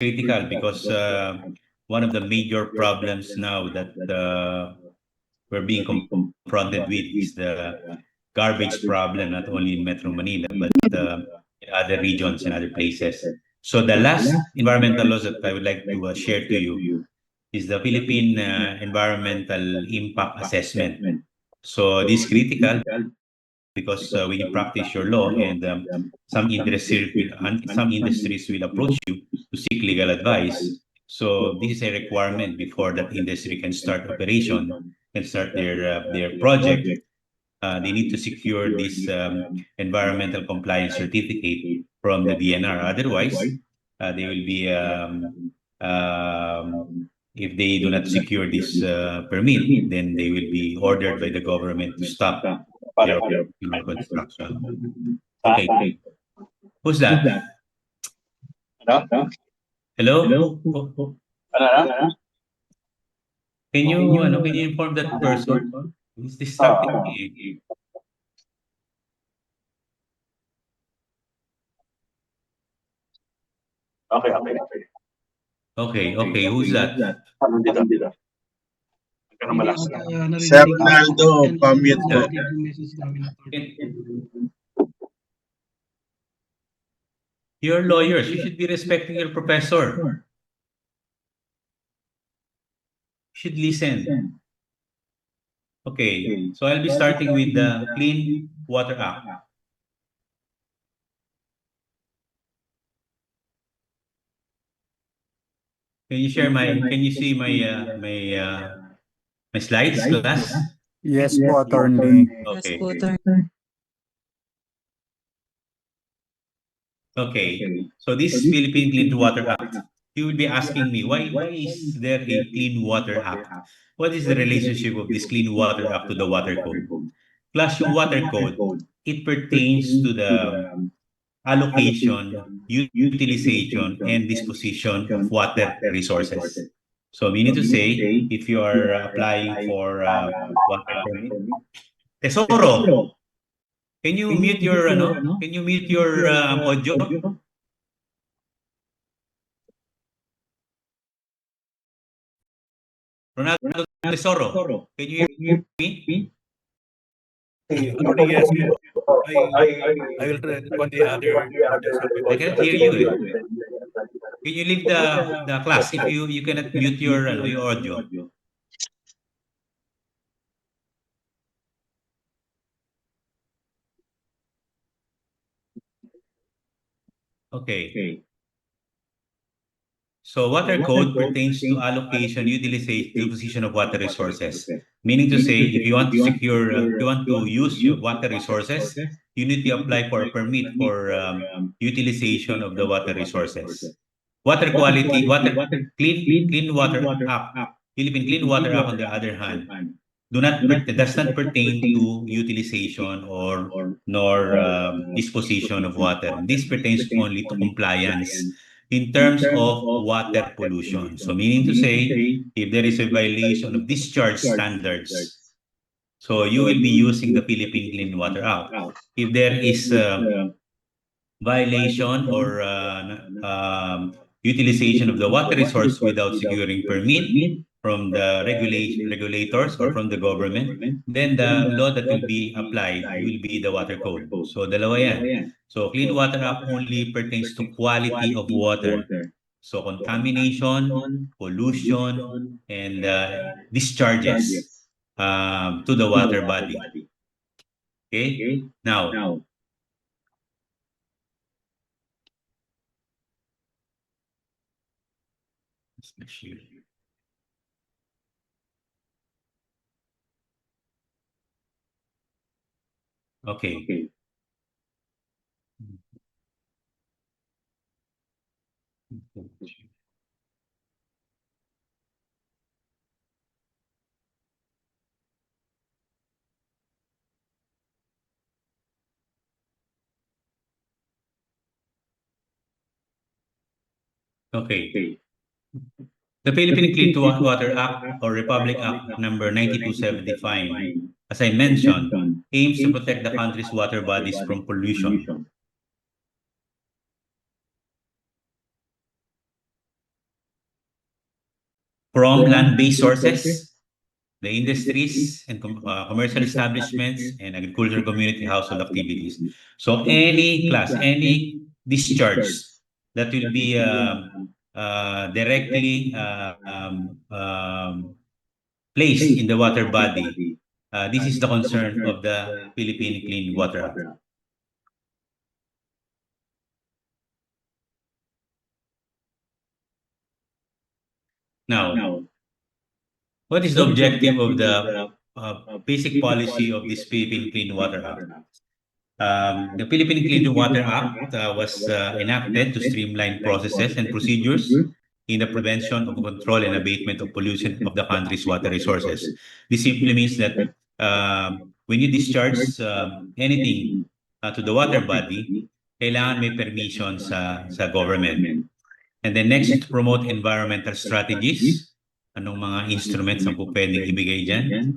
critical because one of the major problems now that we're being confronted with is the garbage problem, not only in Metro Manila, but in other regions and other places. So the last environmental laws that I would like to share to you is the Philippine Environmental Impact Assessment. So this is critical because when you practice your law and some industries will approach you to seek legal advice. So this is a requirement before that industry can start operation and start their project. They need to secure this environmental compliance certificate from the DNR. Otherwise, they will be if they do not secure this permit, then they will be ordered by the government to stop their construction. Okay. Who's that? Hello? Can you inform that person? He's distracting me. Okay. Who's that? Sir Ronaldo, pamute po. You're lawyers. You should be respecting your professor. You should listen. Okay. So I'll be starting with the Clean Water Act. Can you see my slides, class? Yes po, attorney. Okay. Yes po, attorney. Okay. So this Philippine Clean Water Act. You will be asking me, why is there a Clean Water Act? What is the relationship of this Clean Water Act to the Water Code? Plus, yung Water Code, it pertains to the allocation, utilization, and disposition of water resources. So meaning to say, if you are applying for water permit, Tesoro, can you mute your audio? Ronaldo Tesoro, can you hear me? Attorney, yes. I will respond the other. I cannot hear you. Can you leave the class if you cannot mute your audio? Okay. So water code pertains to allocation, utilization, disposition of water resources. Meaning to say, if you want to secure, if you want to use your water resources, you need to apply for a permit for utilization of the water resources. Water quality, clean water act, Philippine Clean Water Act on the other hand, does not pertain to utilization nor disposition of water. This pertains only to compliance in terms of water pollution. So meaning to say, if there is a violation of discharge standards, so you will be using the Philippine Clean Water Act. If there is violation or utilization of the water resource without securing permit from the regulators or from the government, then the law that will be applied will be the water code. So dalawa yan. So Clean Water Act only pertains to quality of water. So contamination, pollution, and discharges to the water body. Okay? Now, okay. Okay. The Philippine Clean Water Act or Republic Act number 9275, as I mentioned, aims to protect the country's water bodies from pollution. from land-based sources, the industries and commercial establishments, and agricultural community household activities. So any class, any discharge that will be directly placed in the water body, this is the concern of the Philippine Clean Water Act. Now, what is the objective of the basic policy of this Philippine Clean Water Act? The Philippine Clean Water Act was enacted to streamline processes and procedures in the prevention of control and abatement of pollution of the country's water resources. This simply means that when you discharge anything to the water body, kailangan may permission sa government. And then next, to promote environmental strategies. Anong mga instruments ang pwedeng ibigay dyan?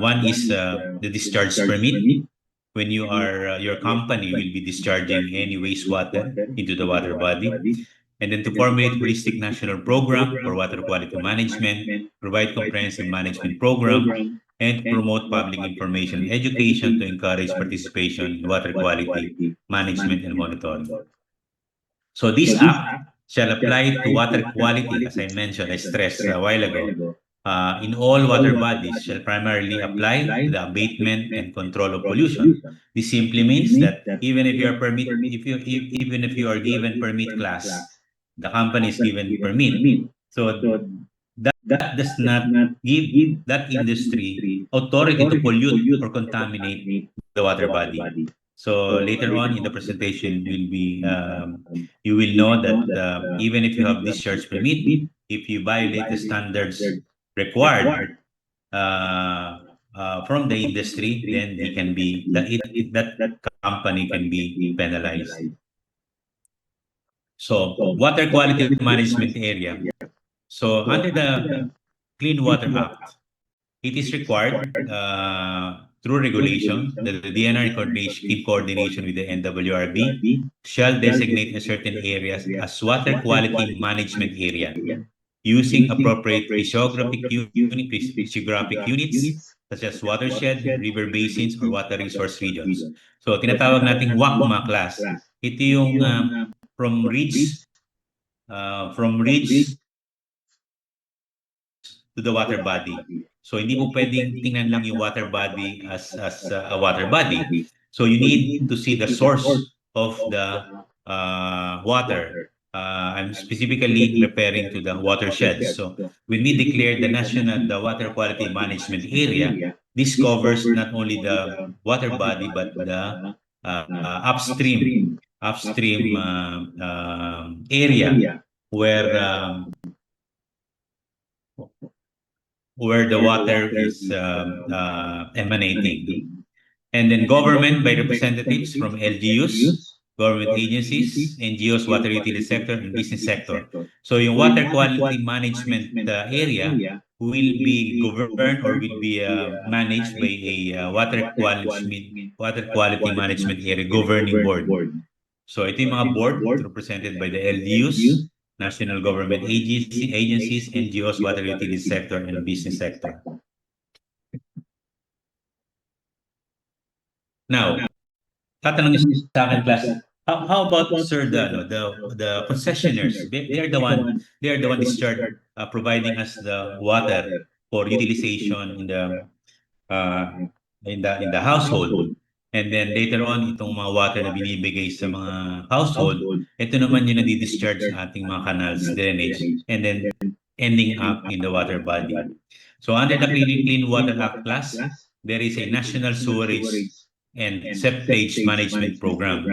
One is the discharge permit. When you are, your company will be discharging any wastewater into the water body. And then to formulate holistic national program for water quality management, provide comprehensive management program, and promote public information and education to encourage participation in water quality management and monitoring. So this act shall apply to water quality, as I mentioned, I stressed a while ago, in all water bodies shall primarily apply to the abatement and control of pollution. This simply means that even if you are even if you are given permit class, the company is given permit. So that does not give that industry authority to pollute or contaminate the water body. So later on in the presentation, you will know that even if you have discharge permit, if you violate the standards required from the industry, then he can be that company can be penalized. So water quality management area. So under the Clean Water Act, it is required through regulation that the DNR in coordination with the NWRB shall designate certain areas as water quality management area using appropriate physiographic units such as watershed, river basins, or water resource regions. So tinatawag nating WACMA class. Ito yung from ridge to the water body. So hindi mo pwedeng tingnan lang yung water body as a water body. So you need to see the source of the water. I'm specifically referring to the watersheds. So when we declare the water quality management area, this covers not only the water body but the upstream area where the water is emanating. And then government by representatives from LGUs, government agencies, NGOs, water utility sector, and business sector. So yung water quality management area will be governed or will be managed by a water quality management area governing board. So ito yung mga board represented by the LGUs, national government agencies, NGOs, water utility sector, and business sector. Now, tatanungin sa akin class, how about sir the concessionaires? They are the one discharged providing us the water for utilization in the household. And then later on, itong mga water na binibigay sa mga household, ito naman yung nadi-discharge sa ating mga canals, drainage, and then ending up in the water body. So under the Clean Water Act class, there is a National Sewerage and Septage Management Program.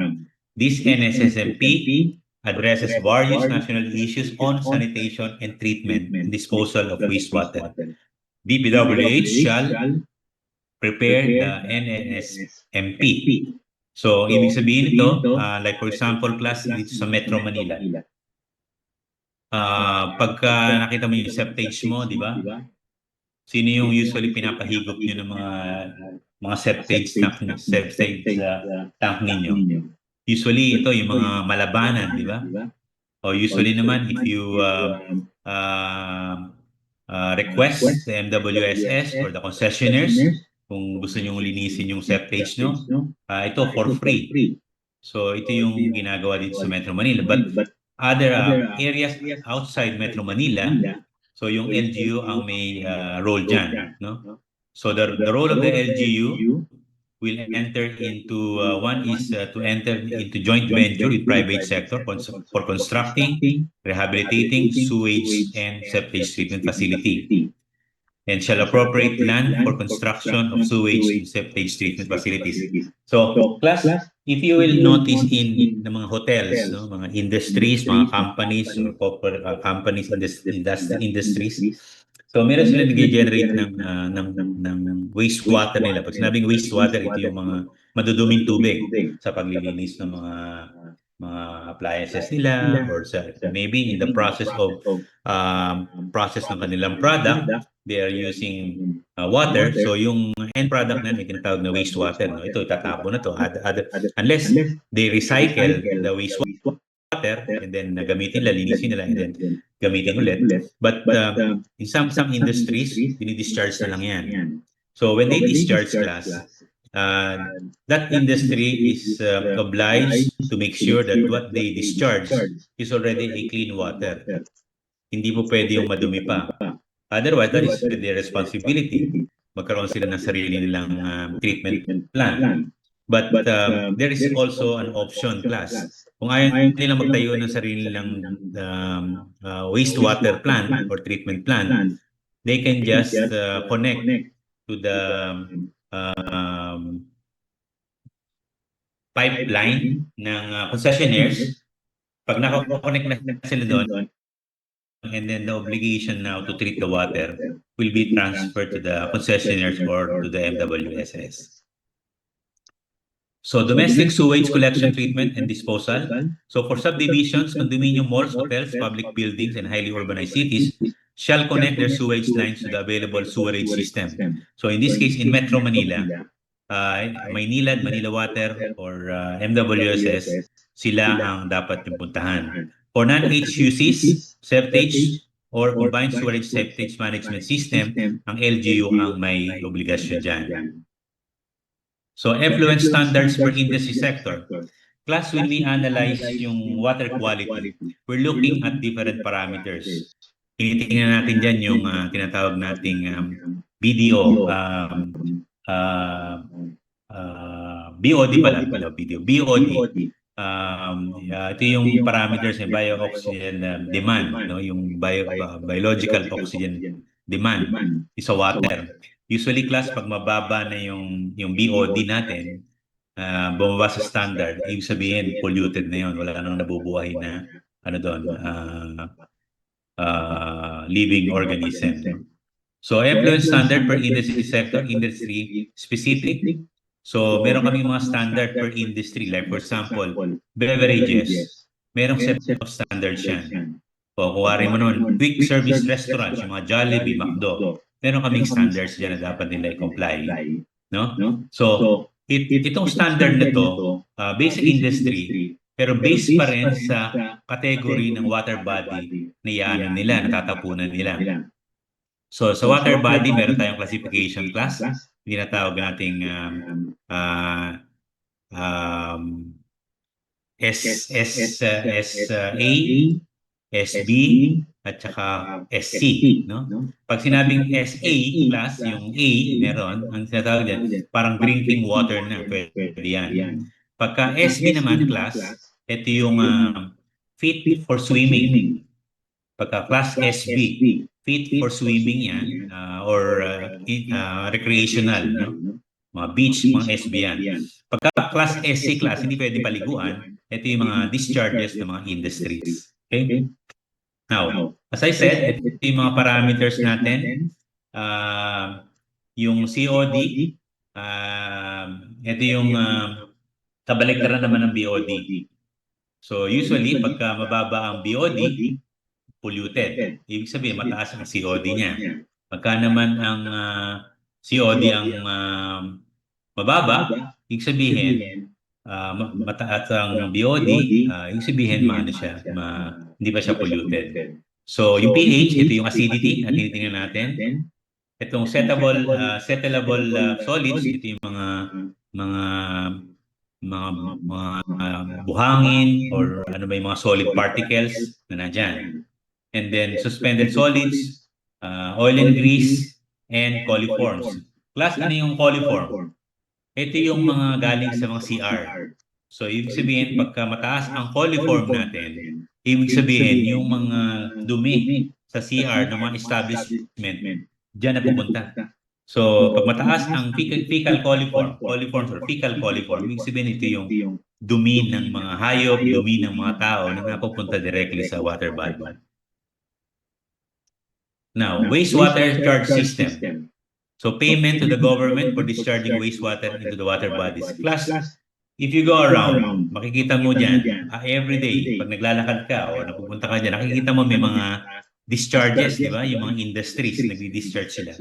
This NSSMP addresses various national issues on sanitation and treatment and disposal of wastewater. DPWH shall prepare the NSSMP. So, ibig sabihin ito, like for example, class dito sa Metro Manila. Pagka nakita mo yung septage mo, di ba? Sino yung usually pinapahigop nyo ng mga septage tank ninyo? Usually ito yung mga malabanan, di ba? O usually naman, if you request the MWSS or the concessionaires, kung gusto nyong linisin yung septage nyo, ito for free. So ito yung ginagawa dito sa Metro Manila. But other areas outside Metro Manila, so yung LGU ang may role dyan. No? So the role of the LGU will enter into, one is to enter into joint venture with private sector for constructing, rehabilitating sewage and septage treatment facility, and shall appropriate land for construction of sewage and septage treatment facilities. So, class, if you will notice in the mga hotels, no, mga industries, mga companies, or corporate companies in this industries, so meron sila nag-generate ng wastewater nila. Pag sinabing wastewater, ito yung mga maduduming tubig sa paglilinis ng mga appliances nila, or sa maybe in the process of process ng kanilang product, they are using water. So yung end product na may tinatawag na wastewater, no? Ito itatapon na to unless they recycle the wastewater and then gamitin nila, linisin nila, and then gamitin ulit. But in some industries, dini-discharge na lang yan. So when they discharge, class, that industry is obliged to make sure that what they discharge is already a clean water. Hindi po pwede yung madumi pa. Otherwise, that is their responsibility. Magkaroon sila ng sarili nilang treatment plan. But there is also an option, class. Kung ayaw nilang magtayo ng sarili nilang wastewater plant or treatment plant, they can just connect to the pipeline ng concessionaires. Pag nakakonect na sila doon, and then the obligation now to treat the water will be transferred to the concessionaires or to the MWSS. So domestic sewage collection, treatment, and disposal. So for subdivisions, condominium malls, hotels, public buildings, and highly urbanized cities shall connect their sewage lines to the available sewerage system. So in this case, in Metro Manila, Maynilad, Manila Water, or MWSS, sila ang dapat yung puntahan. For non-HUCs, septage, or combined sewerage septage management system, ang LGU ang may obligasyon dyan. So effluent standards per industry sector. Class, when we analyze yung water quality, we're looking at different parameters. Tinitingnan natin dyan yung tinatawag nating BDO, BOD pala, BOD. Ito yung parameters ng bio-oxygen demand, no? Yung biological oxygen demand sa water. Usually, class, pag mababa na yung BOD natin, bumaba sa standard, ibig sabihin polluted na yun, wala nang nabubuhay na living organism. No? So effluent standard per industry sector, industry specific. So meron kami mga standard per industry, like for example, beverages, merong set of standards yan. O kuwari mo nun, quick service restaurants, yung mga Jollibee, McDo, meron kaming standards dyan na dapat nila i-comply. No? So itong standard na to, basic industry, pero based pa rin sa category ng water body na iyaano nila, natatapunan nila. So sa water body, meron tayong classification class. Tinatawag nating SSA, SB, at saka SC. No? Pag sinabing SA class, yung A meron, ang tinatawag dyan, parang drinking water na, pwede yan. Pagka SB naman class, ito yung fit for swimming. Pagka class SB, fit for swimming yan, or recreational, no? Mga beach, mga SB yan. Pagka class SC class, hindi pwede paliguan, ito yung mga discharges ng mga industries. Okay? Now, as I said, ito yung mga parameters natin. Yung COD, ito yung kabaliktaran naman ng BOD. So usually, pagka mababa ang BOD, polluted. Ibig sabihin, mataas ang COD niya. Pagka naman ang COD ang mababa, ibig sabihin, mataas ang BOD, yung sabihin hindi pa siya polluted. So yung pH, ito yung acidity na tinitingnan natin. Itong settable solids, ito yung mga buhangin or ano ba yung mga solid particles na nandyan. And then suspended solids, oil and grease, and coliforms. Class, ano yung coliform? Ito yung mga galing sa mga CR. So, ibig sabihin, pagka mataas ang coliform natin, ibig sabihin, yung mga dumi sa CR ng mga establishment, dyan na pupunta. So, pag mataas ang fecal coliforms or fecal coliform, ibig sabihin ito yung dumi ng mga hayop, dumi ng mga tao na napupunta directly sa water body. Now, wastewater charge system. So, payment to the government for discharging wastewater into the water bodies. Plus, if you go around, makikita mo dyan, every day, pag naglalakad ka o napupunta ka dyan, nakikita mo may mga discharges, di ba? Yung mga industries, nagdi-discharge sila.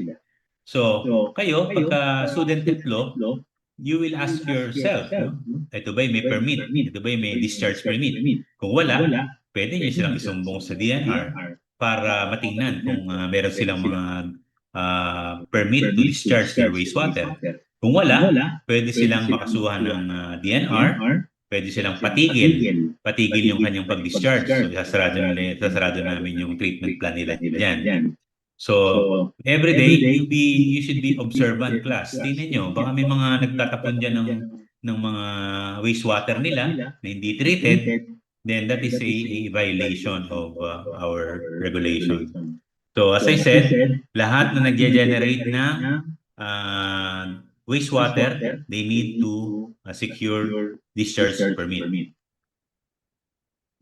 So, kayo, pagka student at law, you will ask yourself, ito ba'y may permit? Ito ba'y may discharge permit? Kung wala, pwede nyo silang isumbong sa DNR para matingnan kung meron silang mga permit to discharge their wastewater. Kung wala, pwede silang makasuhan ng DNR, pwede silang patigil yung kanyang pag-discharge. So, sasarado namin yung treatment plan nila dyan. So, every day, you should be observant class. Tingnan nyo, baka may mga nagtatapon dyan ng mga wastewater nila na hindi treated, then that is a violation of our regulation. So, as I said, lahat na nag-generate ng wastewater, they need to secure discharge permit.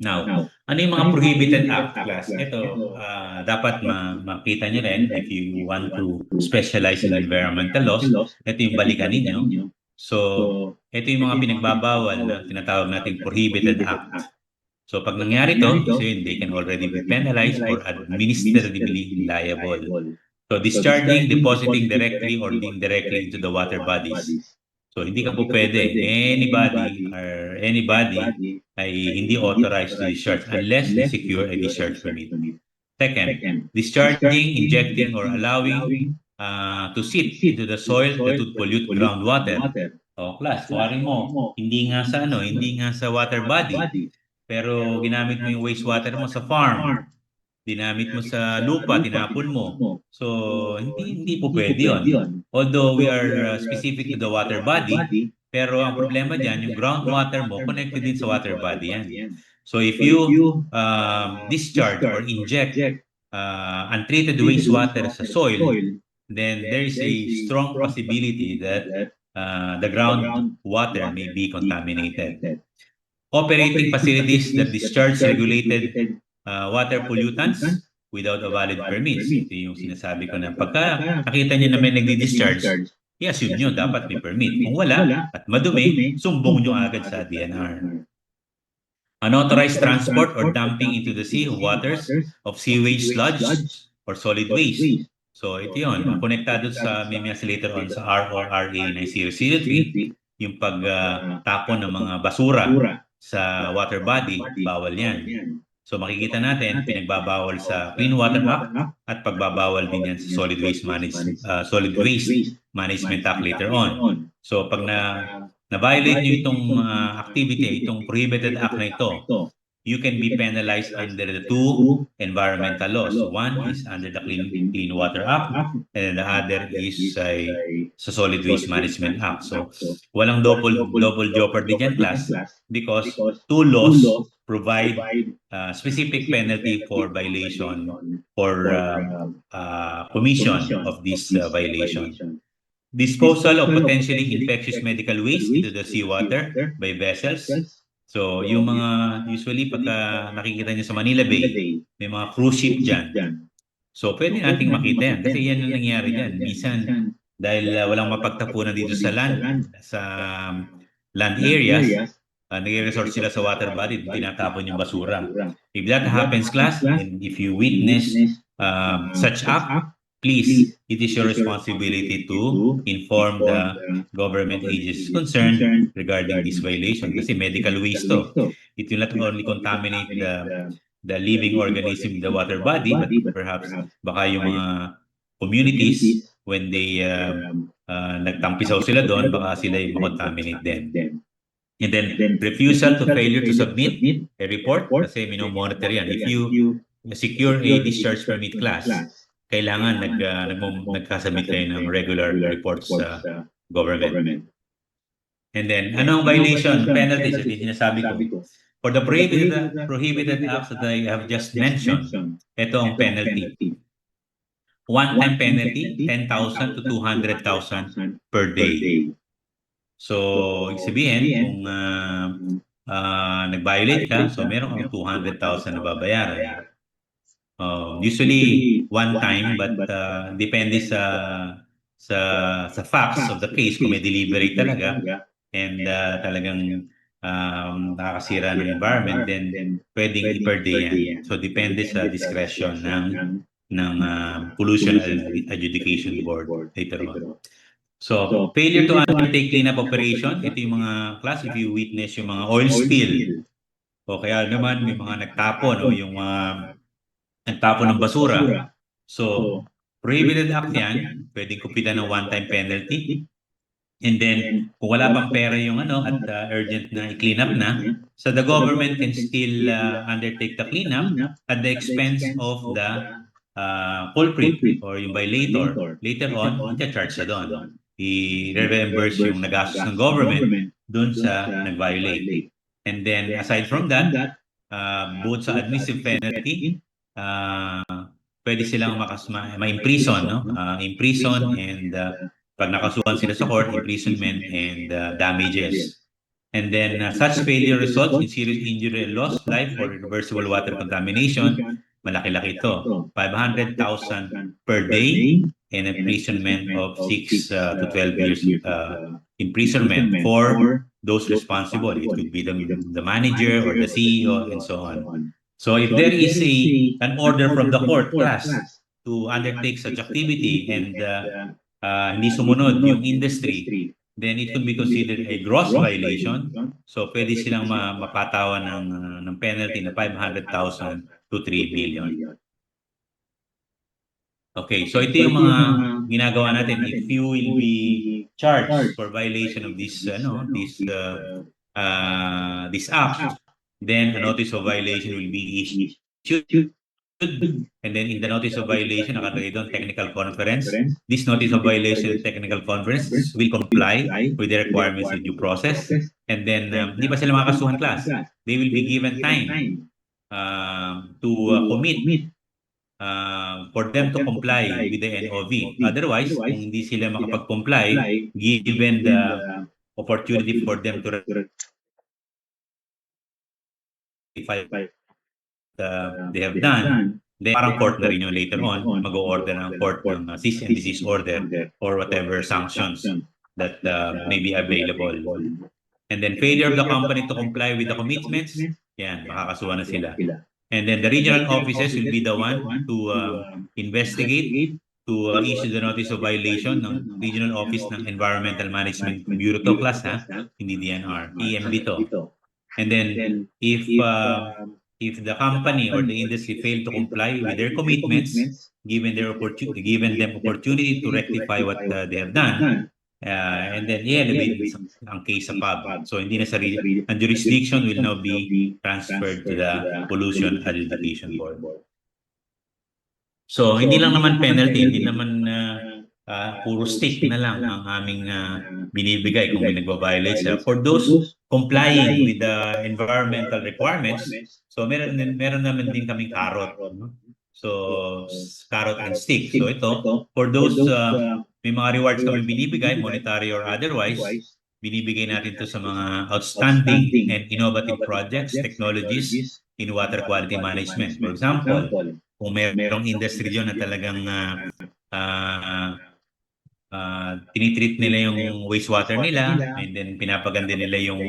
Now, ano yung mga prohibited act class? Ito, dapat makita nyo rin if you want to specialize in environmental laws. Ito yung balikan ninyo. So, ito yung mga pinagbabawal na tinatawag nating prohibited act. So, pag nangyari to, they can already be penalized or administratively liable. So, discharging, depositing directly or indirectly into the water bodies. So, hindi ka po pwede. Anybody ay hindi authorized to discharge unless they secure a discharge permit. Second, discharging, injecting, or allowing to seep into the soil that would pollute groundwater. O, class, kuwari mo, hindi nga sa water body, pero ginamit mo yung wastewater mo sa farm, dinamit mo sa lupa, tinapon mo. So, hindi po pwede yun. Although we are specific to the water body, pero ang problema dyan, yung groundwater mo, connected din sa water body yan. So, if you discharge or inject untreated wastewater sa soil, then there is a strong possibility that the groundwater may be contaminated. Operating facilities that discharge regulated water pollutants without a valid permit. Ito yung sinasabi ko na pagka nakita nyo na may nagdi-discharge, i-assume nyo dapat may permit. Kung wala at madumi, sumbong nyo agad sa DNR. Unauthorized transport or dumping into the sea of waters of sewage sludge or solid waste. So ito yun, konektado sa may later on sa RORA 9003, yung pagtapon ng mga basura sa water body, bawal yan. So makikita natin, pinagbabawal sa Clean Water Act at pagbabawal din yan sa Solid Waste Management Act later on. So pag na-violate nyo itong activity, itong prohibited act na ito, you can be penalized under the two environmental laws. So one is under the Clean Water Act and the other is sa Solid Waste Management Act. So walang double jeopardy dyan, class, because two laws provide specific penalty for violation or commission of this violation. Disposal of potentially infectious medical waste into the seawater by vessels. So, yung mga, usually pagka nakikita nyo sa Manila Bay, may mga cruise ship dyan. So, pwede nating makita yan. Kasi yan ang nangyari dyan. Minsan, dahil walang mapagtapunan dito sa land areas, nag-resort sila sa water body, tinatapon yung basura. If that happens, class, and if you witness such act, please, it is your responsibility to inform the government agencies concerned regarding this violation. Kasi medical waste to. It will not only contaminate the living organism in the water body, but perhaps baka yung mga communities, when they nagtampisaw sila doon, baka sila yung makontaminate din. And then, refusal to failure to submit a report, kasi minomonitor yan. If you secure a discharge permit class, kailangan nagkasubmit kayo ng regular reports sa government. And then, anong violation penalties? Ito yung sinasabi ko. For the prohibited acts that I have just mentioned, ito ang penalty. One-time penalty, 10,000 to 200,000 per day. So, ibig sabihin, kung nag-violate ka, so meron kang 200,000 na babayaran. Usually, one time, but depende sa facts of the case, kung may delivery talaga, and talagang nakakasira ng environment, then pwedeng per day yan. So, depende sa discretion ng Pollution Adjudication Board later on. So, failure to undertake cleanup operation, ito yung mga class, if you witness yung mga oil spill, o kaya naman may mga nagtapon, o yung nagtapon ng basura. So, prohibited act yan, pwedeng kupitan ng one-time penalty. And then, kung wala pang pera yung at urgent na i-clean up na, so the government can still undertake the cleanup at the expense of the culprit or yung violator. Later on, i-charge sa doon. I-reimburse yung nagastos ng government doon sa nag-violate. And then, aside from that, both sa admissive penalty, pwede silang ma-imprison, no? Imprison, and pag nakasuhan sila sa court, imprisonment and damages. And then, such failure results in serious injury, loss, life, or irreversible water contamination, malaki-laki ito. 500,000 per day and imprisonment of 6 to 12 years imprisonment for those responsible. It could be the manager or the CEO and so on. So if there is an order from the court class to undertake such activity and hindi sumunod yung industry, then it could be considered a gross violation. So pwede silang mapatawan ng penalty na 500,000 to 3 billion. Okay, so ito yung mga ginagawa natin. If you will be charged for violation of this act, then a notice of violation will be issued. And then in the notice of violation, nakalagay doon technical conference. This notice of violation technical conference will comply with the requirements of due process. And then, di ba sila makakasuhan class? They will be given time to commit for them to comply with the NOV. Otherwise, kung hindi sila makapag-comply, given the opportunity for them to rectify they have done, then parang court na rin yung later on, mag-o-order ng court ng cease and desist order or whatever sanctions that may be available. And then failure of the company to comply with the commitments, yan, makakasuhan na sila. And then the regional offices will be the one to investigate, to issue the notice of violation ng Regional Office ng Environmental Management Bureau to class, hindi DNR, EMB to. And then if the company or the industry fail to comply with their commitments, given them opportunity to rectify what they have done, and then ang case sa PAB. So hindi na ang jurisdiction will now be transferred to the Pollution Adjudication Board. So hindi lang naman penalty, hindi naman puro stick na lang ang aming binibigay kung may nagbabiolate siya. For those complying with the environmental requirements, so meron naman din kaming carrot. So carrot and stick. So ito, for those may mga rewards kami binibigay, monetary or otherwise, binibigay natin to sa mga outstanding and innovative projects, technologies in water quality management. For example, kung mayroong industry dyan na talagang tinitreat nila yung wastewater nila, and then pinapaganda nila yung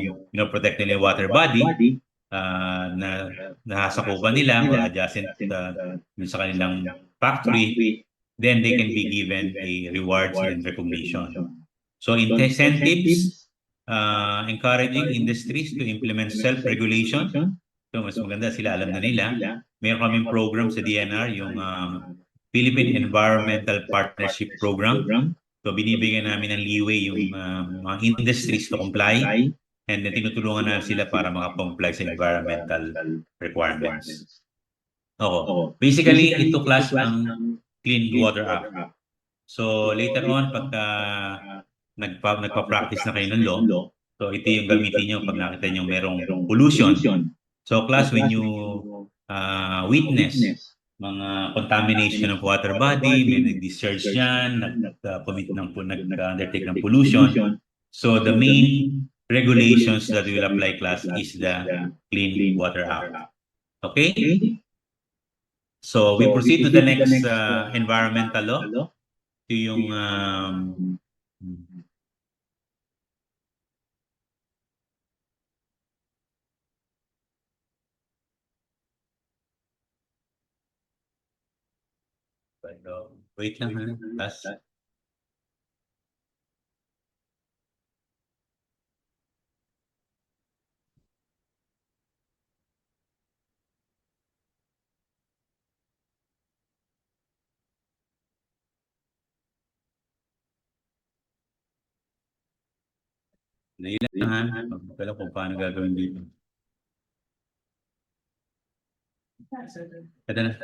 protect nila yung water body, na nasakupan nila or adjacent sa kanilang factory, then they can be given a rewards and recognition. So incentives, encouraging industries to implement self-regulation. So mas maganda sila, alam na nila. Meron kaming program sa DNR, yung Philippine Environmental Partnership Program. So binibigyan namin ng leeway yung mga industries to comply, and then tinutulungan namin sila para makakomply sa environmental requirements. Basically, ito class ang Clean Water Act. So later on, pagka nagpa-practice na kayo ng law, so ito yung gamitin nyo pag nakita nyo merong pollution. So class, when you witness mga contamination of water body, may nag-discharge dyan, nag-undertake ng pollution. So the main regulations that will apply, class, is the Clean Water Act. Okay? So we proceed to the next environmental law. Ito yung wait lang, ha? Class. Dali lang, ha? Alam kung paano gagawin dito. Ito na.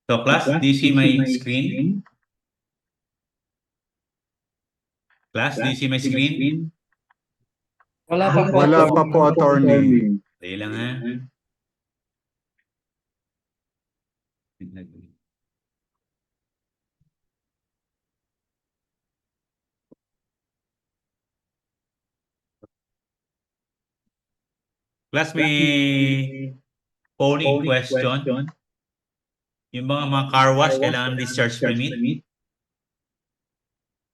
So class, do you see my screen? Class, do you see my screen? Wala pa po, attorney. Dali lang, ha? Class, may polling question. Yung mga car wash, kailangan discharge permit?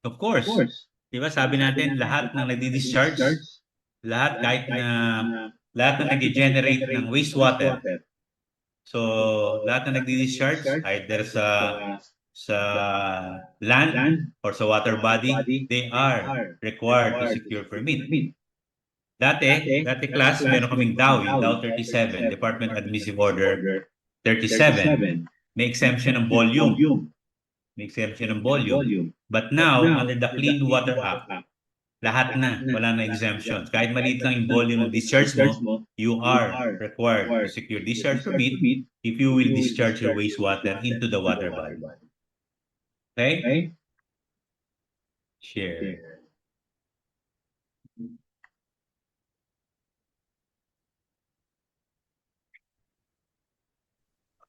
Of course. Diba sabi natin, lahat ng nagdi-discharge, lahat kahit na lahat na nag-generate ng wastewater. So, lahat na nagdi-discharge, either sa land or sa water body, they are required to secure permit. Dati class, meron kaming DAO, yung DAO 37, Department Admissive Order 37. May exemption ng volume. But now, under the Clean Water Act, lahat na, wala na exemptions. Kahit maliit lang yung volume ng discharge mo, you are required to secure discharge permit if you will discharge your wastewater into the water body. Okay? Share.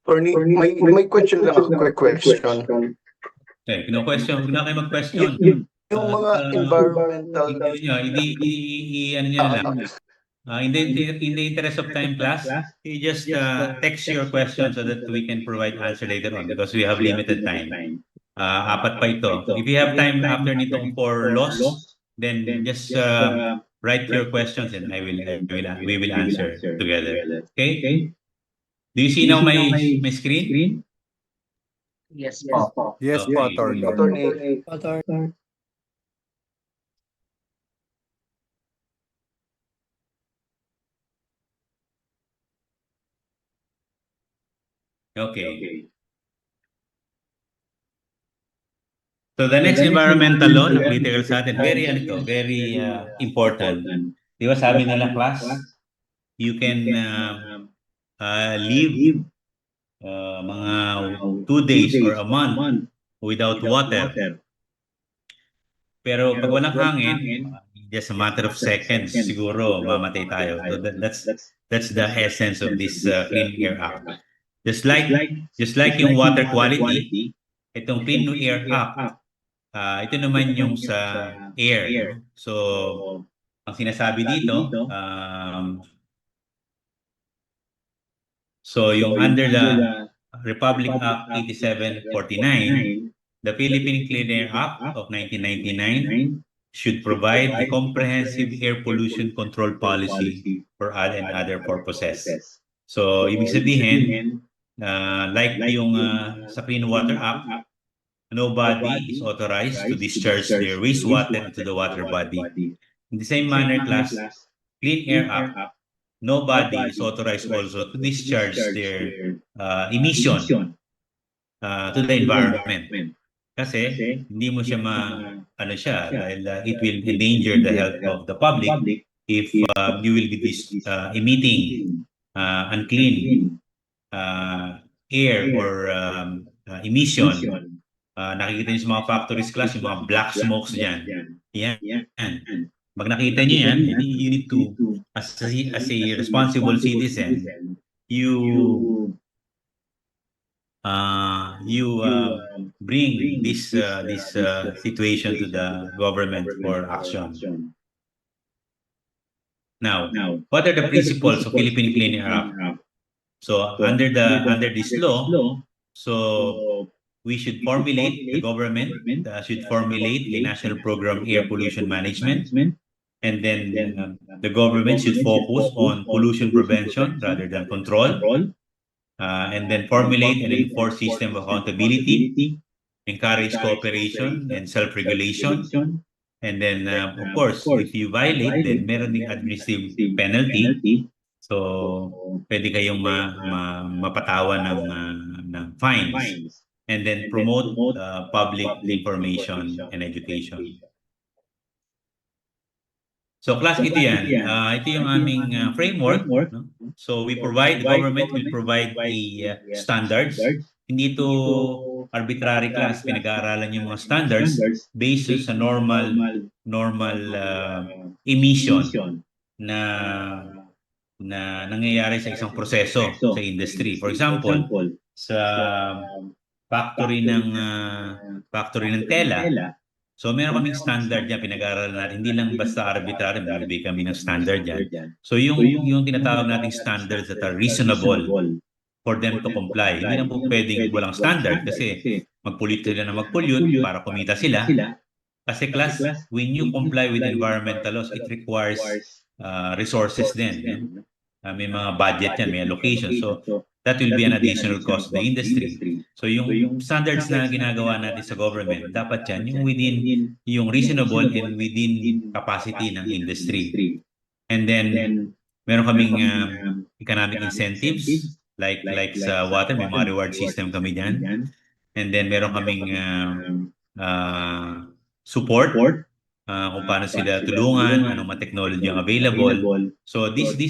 Attorney, may question lang ako, quick question. Okay, no question. Huwag na kayo mag-question. Yung mga environmental... Ano nyo na lang. In the interest of time, class, you just text your question so that we can provide answer later on because we have limited time. Apat pa ito. If you have time after nitong 4 laws, then just write your questions and we will answer together. Okay? Do you see now my screen? Yes. Yes po, attorney. Attorney, Okay. So the next environmental law na critical sa atin, very important. Di ba sabi nila, class, you can live mga 2 days or a month without water. Pero pag walang hangin, just a matter of seconds, siguro mamatay tayo. So that's the essence of this Clean Air Act. Just like yung water quality, itong Clean Air Act, ito naman yung sa air. So, ang sinasabi dito, so yung under the Republic Act 8749, the Philippine Clean Air Act of 1999, should provide a comprehensive air pollution control policy for all and other purposes. So, ibig sabihin, like yung sa Clean Water Act, nobody is authorized to discharge their wastewater into the water body. In the same manner, class, Clean Air Act, nobody is authorized also to discharge their emission to the environment. Kasi hindi mo siya ano siya, dahil it will endanger the health of the public if you will be emitting unclean air or emission. Nakikita niyo sa mga factories class, yung mga black smokes dyan. Yan. Pag nakita niyo yan, you need to, as a responsible citizen, you bring this situation to the government for action. Now, what are the principles of Philippine Clean Air Act? So under this law, so we should formulate, the government should formulate a national program air pollution management, and then the government should focus on pollution prevention rather than control. And then formulate and enforce system of accountability, encourage cooperation and self-regulation. And then, of course, if you violate, then meron ding administrative penalty. So, pwede kayong mapatawan ng fines. And then promote public information and education. So, class, ito yan. Ito yung aming framework. No? So, the government will provide a standards. Hindi ito arbitrary class. Pinag-aaralan yung mga standards based sa normal emission na nangyayari sa isang proseso sa industry. For example, sa factory ng tela, so meron kaming standard yan, pinag-aaralan natin. Hindi lang basta arbitrary, magbibigay kami ng standard yan. So yung tinatawag nating standards that are reasonable for them to comply. Hindi na po pwedeng walang standard kasi mag-pollute sila na mag-pollute para kumita sila. Kasi class, when you comply with environmental laws, it requires resources din. May mga budget yan, may allocation. So that will be an additional cost to the industry. So yung standards na ginagawa natin sa government, dapat yan yung within yung reasonable and within capacity ng industry. And then meron kaming economic incentives like sa water, may mga reward system kami dyan. And then meron kaming support kung paano sila tulungan, anong mga technology ang available. So this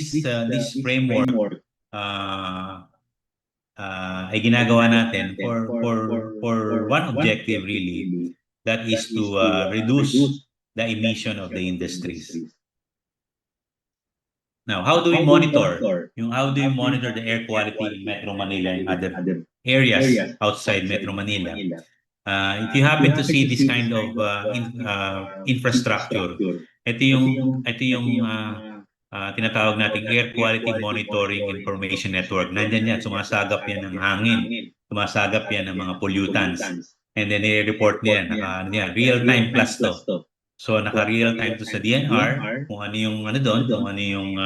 framework ay ginagawa natin for one objective really, that is to reduce the emission of the industries. Now, how do we monitor? How do you monitor the air quality in Metro Manila and other areas outside Metro Manila? If you happen to see this kind of infrastructure, ito yung tinatawag nating Air Quality Monitoring Information Network. Nandyan yan, sumasagap yan ng hangin, sumasagap yan ng mga pollutants. And then i-report niyan, real-time plus to. So naka-real-time to sa DNR, kung ano yung doon, kung ano yung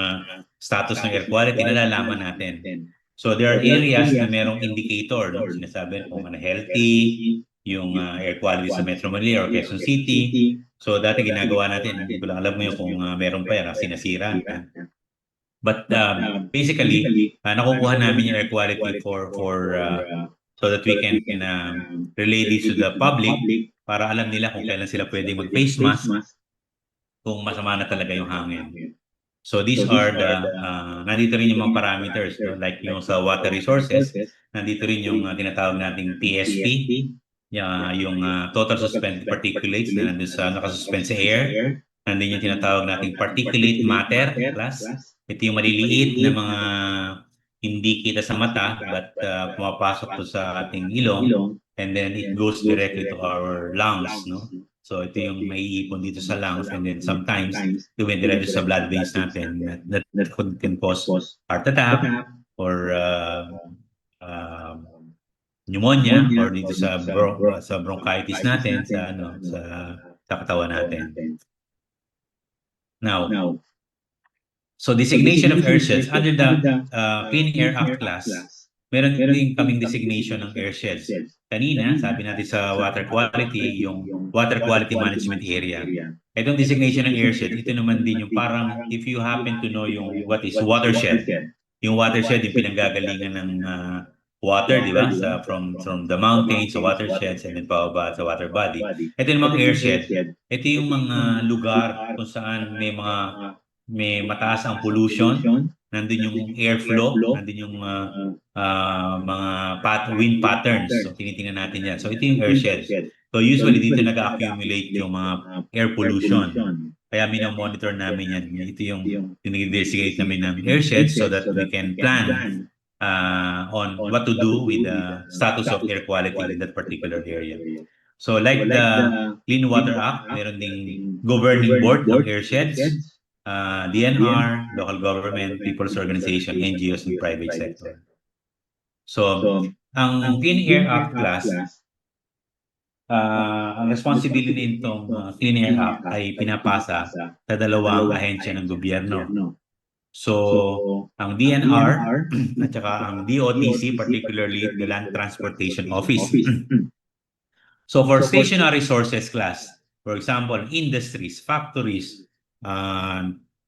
status ng air quality, nalalaman natin. So there are areas na merong indicator, no? Sinasabi kung ano healthy, yung air quality sa Metro Manila or Quezon City. So dati ginagawa natin, hindi ko lang alam ngayon kung meron pa yan, kasi nasira. But basically, nakukuha namin yung air quality so that we can relay this to the public para alam nila kung kailan sila pwedeng mag-face mask kung masama na talaga yung hangin. So these are nandito rin yung mga parameters, no? Like yung sa water resources, nandito rin yung tinatawag nating TSP, yung total suspended particulates na nandun sa nakasuspend sa air. Nandun yung tinatawag nating particulate matter class. Ito yung maliliit na mga hindi kita sa mata but pumapasok to sa ating ilong, and then it goes directly to our lungs, no? So ito yung maiipon dito sa lungs, and then sometimes dumidiretso sa blood veins natin that can cause heart attack or pneumonia, or dito sa bronchitis natin, sa sa katawan natin. Now, so designation of airsheads under the Clean Air Act class, meron din kaming designation ng airsheads. Kanina, sabi natin sa water quality, yung water quality management area. Itong designation ng airshed, ito naman din yung parang if you happen to know yung what is watershed. Yung watershed, yung pinanggagalingan ng water, di ba? From the mountains, sa watersheds, and then pababa sa water body. Ito yung mga airshed. Ito yung mga lugar kung saan may mataas ang pollution, nandun yung airflow, nandun yung mga wind patterns. So, tinitingnan natin yan. So, ito yung airshed. So, usually dito nag-accumulate yung mga air pollution. Kaya minomonitor namin yan. Ito yung dinidesignate namin ng airshed so that we can plan on what to do with the status of air quality in that particular area. So, like the Clean Water Act, meron ding governing board ng airsheds, DNR, local government, people's organization, NGOs, and private sector. So, ang Clean Air Act class, ang responsibility nitong Clean Air Act ay pinapasa sa dalawang ahensya ng gobyerno. So, ang DNR at saka ang DOTC, particularly the Land Transportation Office. So, for stationary sources class, for example, industries, factories,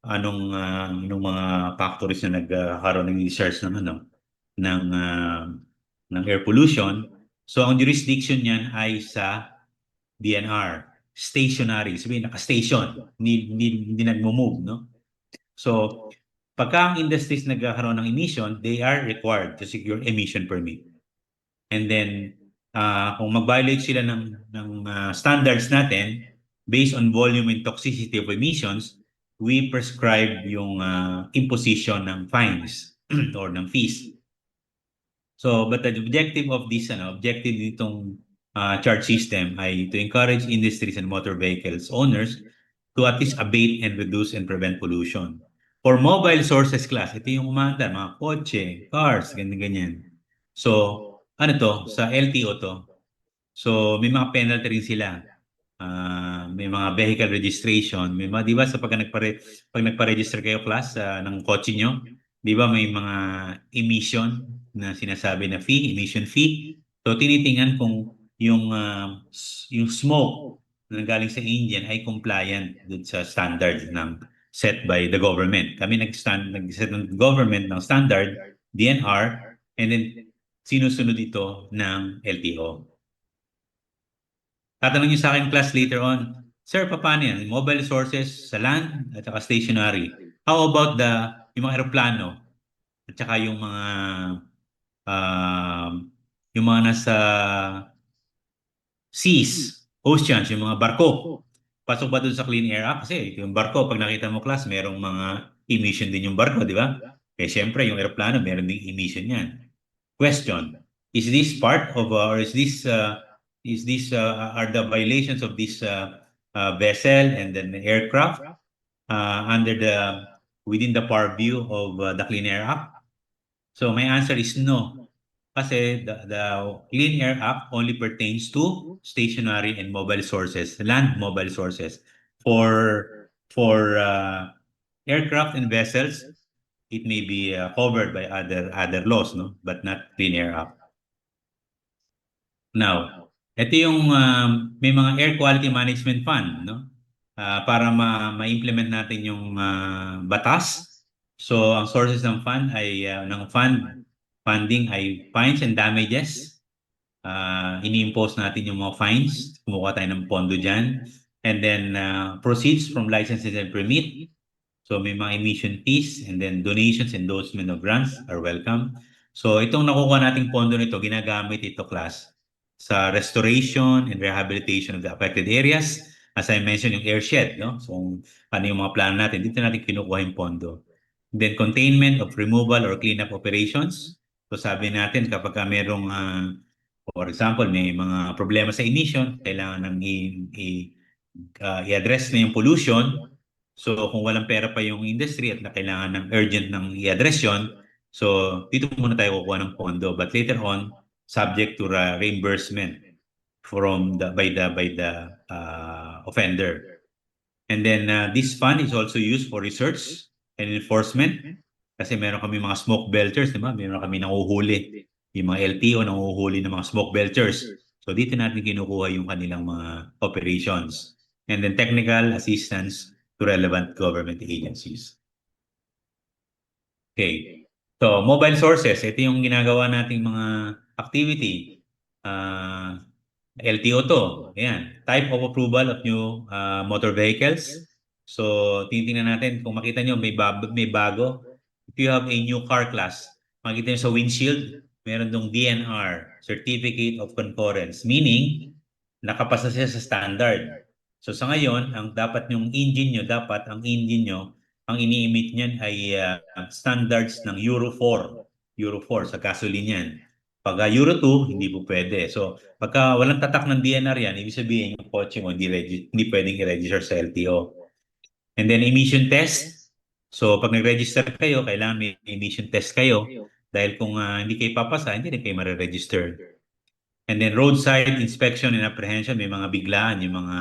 anong mga factories na nagkaroon ng research ng air pollution. So ang jurisdiction niyan ay sa DNR, stationary, sabihin naka-station, hindi nagmo-move, no? So pagka ang industries nagkakaroon ng emission, they are required to secure emission permit. And then kung mag-violate sila ng standards natin based on volume and toxicity of emissions, we prescribe yung imposition ng fines or ng fees. So, but the objective of this, objective nitong charge system ay to encourage industries and motor vehicles owners to at least abate and reduce and prevent pollution. For mobile sources class, ito yung umandar, mga kotse, cars, ganyan-ganyan. So, ano to? Sa LTO to. So, may mga penalty rin sila. May mga vehicle registration, may mga, di ba, pag nagpa-register kayo class ng kotse nyo, di ba may mga emission na sinasabi na fee, emission fee. So tinitingnan kung yung smoke na galing sa engine ay compliant dun sa standard ng set by the government. Kami nag-set ng government ng standard, DNR, and then sinusunod ito ng LTO. Tatanong niyo sa akin class later on, sir, paano yan? Mobile sources sa land at saka stationary. How about yung mga aeroplano at saka yung mga nasa seas, oceans, yung mga barko. Pasok ba dun sa Clean Air Act? Kasi yung barko, pag nakita mo class, merong mga emission din yung barko, di ba? Eh, syempre, yung aeroplano, meron ding emission yan. Question, is this part of, or is this are the violations of this vessel and then the aircraft within the purview of the Clean Air Act? So my answer is no. Kasi the Clean Air Act only pertains to stationary and mobile sources, land mobile sources. For aircraft and vessels, it may be covered by other laws, no, but not Clean Air Act. Now, ito yung may mga air quality management fund, no? Para ma-implement natin yung batas. So ang sources ng fund ay funding ay fines and damages. Ini-impose natin yung mga fines, kumuha tayo ng pondo diyan. And then proceeds from licenses and permit. So may mga emission fees, and then donations, endorsement of grants are welcome. So itong nakukuha nating pondo nito, ginagamit ito class sa restoration and rehabilitation of the affected areas. As I mentioned, yung airshed, no? So ano yung mga plano natin, dito natin kinukuha yung pondo. Then containment of removal or cleanup operations. So sabi natin kapag merong, for example, may mga problema sa emission, kailangan nang i-address na yung pollution. So kung walang pera pa yung industry at na kailangan ng urgent ng i-address yun, so dito muna tayo kukuha ng pondo. But later on, subject to reimbursement by the offender. And then this fund is also used for research and enforcement kasi meron kami mga smoke belchers, di ba? Meron kami nanguhuli. Yung mga LTO nanguhuli ng mga smoke belchers. So dito natin kinukuha yung kanilang mga operations. And then technical assistance to relevant government agencies. Okay. So mobile sources, ito yung ginagawa nating mga activity. LTO to. Ayan. Type of approval of new motor vehicles. So, titingnan natin kung makita nyo may bago. If you have a new car class, makita nyo sa windshield, meron dong DNR, Certificate of Concurrence. Meaning, nakapasa siya sa standard. So, sa ngayon, ang engine nyo, ang ini-emit niyan ay standards ng Euro 4. Euro 4 sa gasoline yan. Pag Euro 2, hindi po pwede. So, pagka walang tatak ng DNR yan, ibig sabihin yung kotse mo hindi pwedeng i-register sa LTO. And then emission test. So, pag nag-register kayo, kailangan may emission test kayo. Dahil kung hindi kayo papasa, hindi rin kayo mariregister. And then roadside inspection and apprehension, may mga biglaan, yung mga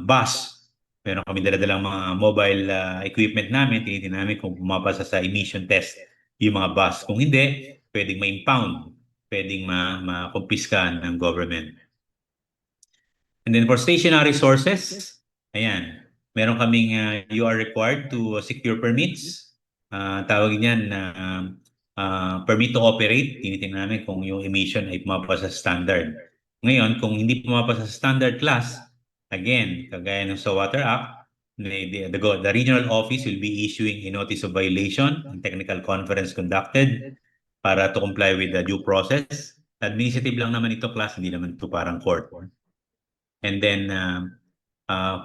bus. Meron kami daladalang mga mobile equipment namin, tinitingnan namin kung pumapasa sa emission test yung mga bus. Kung hindi, pwedeng ma-impound, pwedeng ma-confiskan ng government. And then for stationary sources, ayan, meron kaming you are required to secure permits. Tawag niyan na permit to operate. Tinitingnan namin kung yung emission ay pumapasa sa standard. Ngayon, kung hindi pumapasa sa standard class, again, kagaya ng sa Water Act, the regional office will be issuing a notice of violation and technical conference conducted para to comply with the due process. Administrative lang naman ito class, hindi naman ito parang court. And then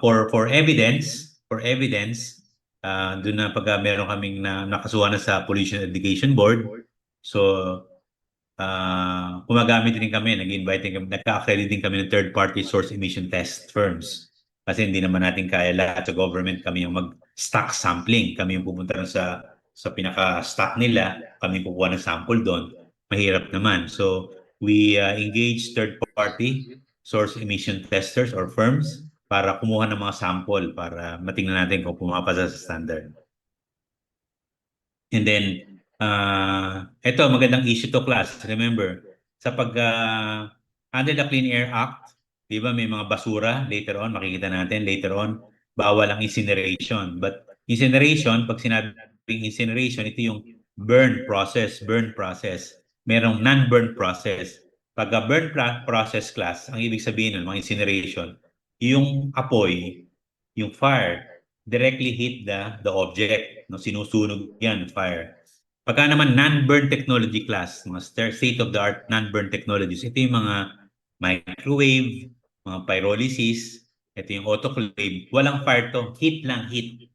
for evidence, doon na pag meron kaming nakasuhan na sa Pollution Education Board. So gumagamit din kami, nagka-accredit din kami ng third-party source emission test firms. Kasi hindi naman natin kaya lahat sa government, kami yung mag-stock sampling. Kami yung pupunta sa pinaka-stock nila, kami pupuha ng sample doon. Mahirap naman. So, we engage third-party source emission testers or firms para kumuha ng mga sample para matingnan natin kung pumapasa sa standard. And then, ito, magandang issue to class. Remember, sa under the Clean Air Act, di ba may mga basura later on, makikita natin later on, bawal ang incineration. But incineration, pag sinabing incineration, ito yung burn process. Merong non-burn process. Pag burn process class, ang ibig sabihin nun, mga incineration, yung apoy, yung fire, directly hit the object. No, sinusunog yan, fire. Pagka naman non-burn technology class, mga state-of-the-art non-burn technologies, ito yung mga microwave, mga pyrolysis, ito yung autoclave, walang fire to, heat lang, heat.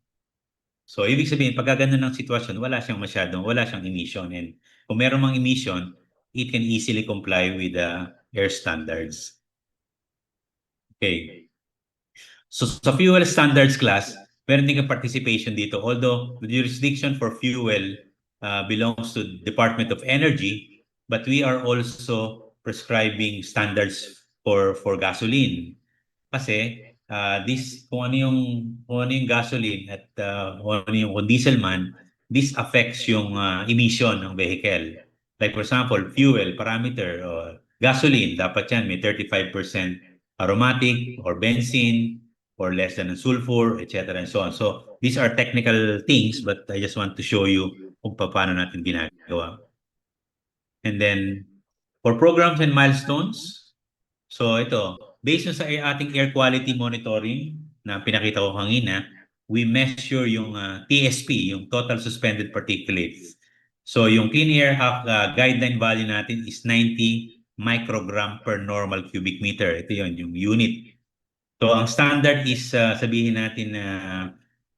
So, ibig sabihin, pagka ganun ng sitwasyon, wala siyang emission. And kung meron mang emission, it can easily comply with the air standards. Okay. So, sa fuel standards class, meron din participation dito. Although, the jurisdiction for fuel belongs to Department of Energy, but we are also prescribing standards for gasoline. Kasi kung ano yung gasoline at kung ano yung diesel man, this affects yung emission ng vehicle. Like for example, fuel parameter or gasoline, dapat yan may 35% aromatic or benzene or less than sulfur, etc. and so on. So these are technical things, but I just want to show you kung paano natin ginagawa. And then, for programs and milestones, so ito, based sa ating air quality monitoring na pinakita ko kanina, we measure yung TSP, yung total suspended particulates. So yung Clean Air Act guideline value natin is 90 microgram per normal cubic meter. Ito yun, yung unit. So ang standard is sabihin natin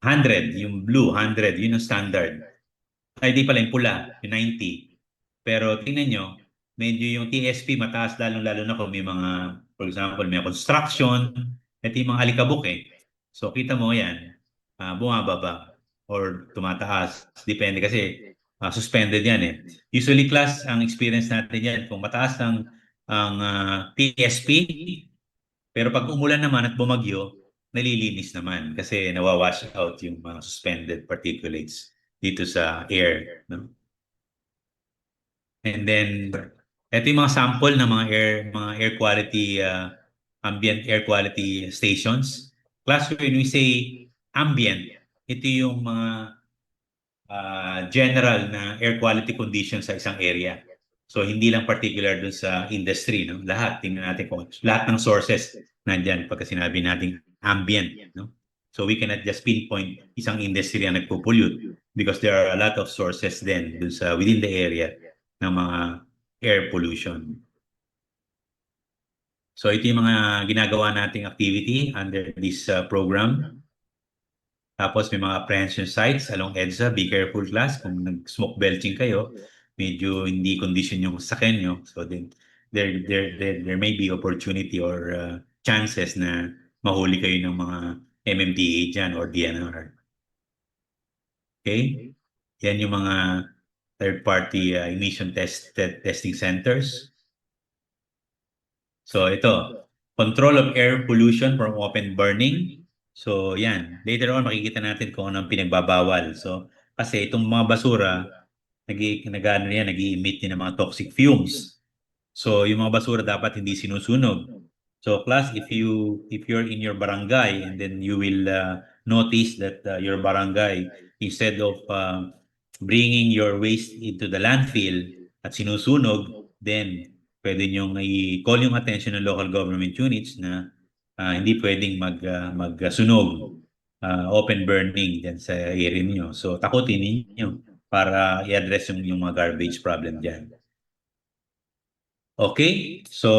100, yung blue, 100, yun ang standard. Ay, di pala yung pula, yung 90. Pero tingnan nyo, medyo yung TSP mataas lalo na kung may mga, for example, may construction, ito yung mga alikabok eh. So kita mo yan, bumababa or tumataas. Depende kasi suspended yan eh. Usually class, ang experience natin yan, kung mataas ang TSP, Pero pag umulan naman at bumagyo, nalilinis naman kasi nawawash out yung mga suspended particulates dito sa air. No? And then, ito yung mga sample ng mga air quality, ambient air quality stations. Class, when we say ambient, ito yung mga general na air quality conditions sa isang area. So hindi lang particular dun sa industry, no? Lahat, tingnan natin kung lahat ng sources nandyan pagka sinabi nating ambient, no? So we cannot just pinpoint isang industry ang nagpo-pollute because there are a lot of sources then dun sa within the area ng mga air pollution. So ito yung mga ginagawa nating activity under this program. Tapos may mga apprehension sites along EDSA. Be careful class kung nag-smoke belching kayo, medyo hindi condition yung sasakyan nyo. So then there may be opportunity or chances na mahuli kayo ng mga MMDA dyan or DNR. Okay? Yan yung mga third-party emission testing centers. So ito, control of air pollution from open burning. So yan, later on makikita natin kung anong pinagbabawal. So kasi itong mga basura, nag-i-emit din ng mga toxic fumes. So yung mga basura dapat hindi sinusunog. So class, if you're in your barangay and then you will notice that your barangay, instead of bringing your waste into the landfill at sinusunog, then pwede niyong i-call yung attention ng local government units na hindi pwedeng magsunog, open burning dyan sa area niyo. So takutin niyo para i-address yung mga garbage problem dyan. Okay, so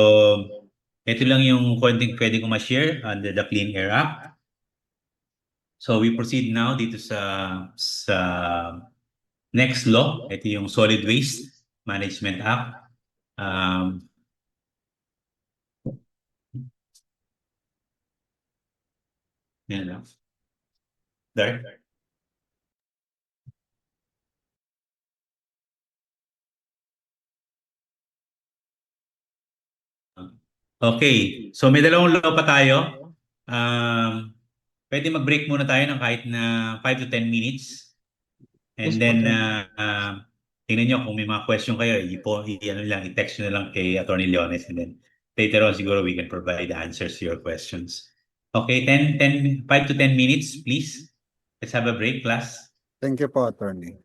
ito lang yung konting pwede ko ma-share under the Clean Air Act. So we proceed now dito sa next law. Ito yung Solid Waste Management Act. Yan lang. There. Okay, so may dalawang law pa tayo. Pwede mag-break muna tayo ng kahit na 5 to 10 minutes. And then, tingnan nyo kung may mga question kayo, i-text nyo na lang kay Attorney Leones and then later on siguro we can provide answers to your questions. Okay, 5 to 10 minutes, please. Let's have a break, class. Thank you po, Attorney.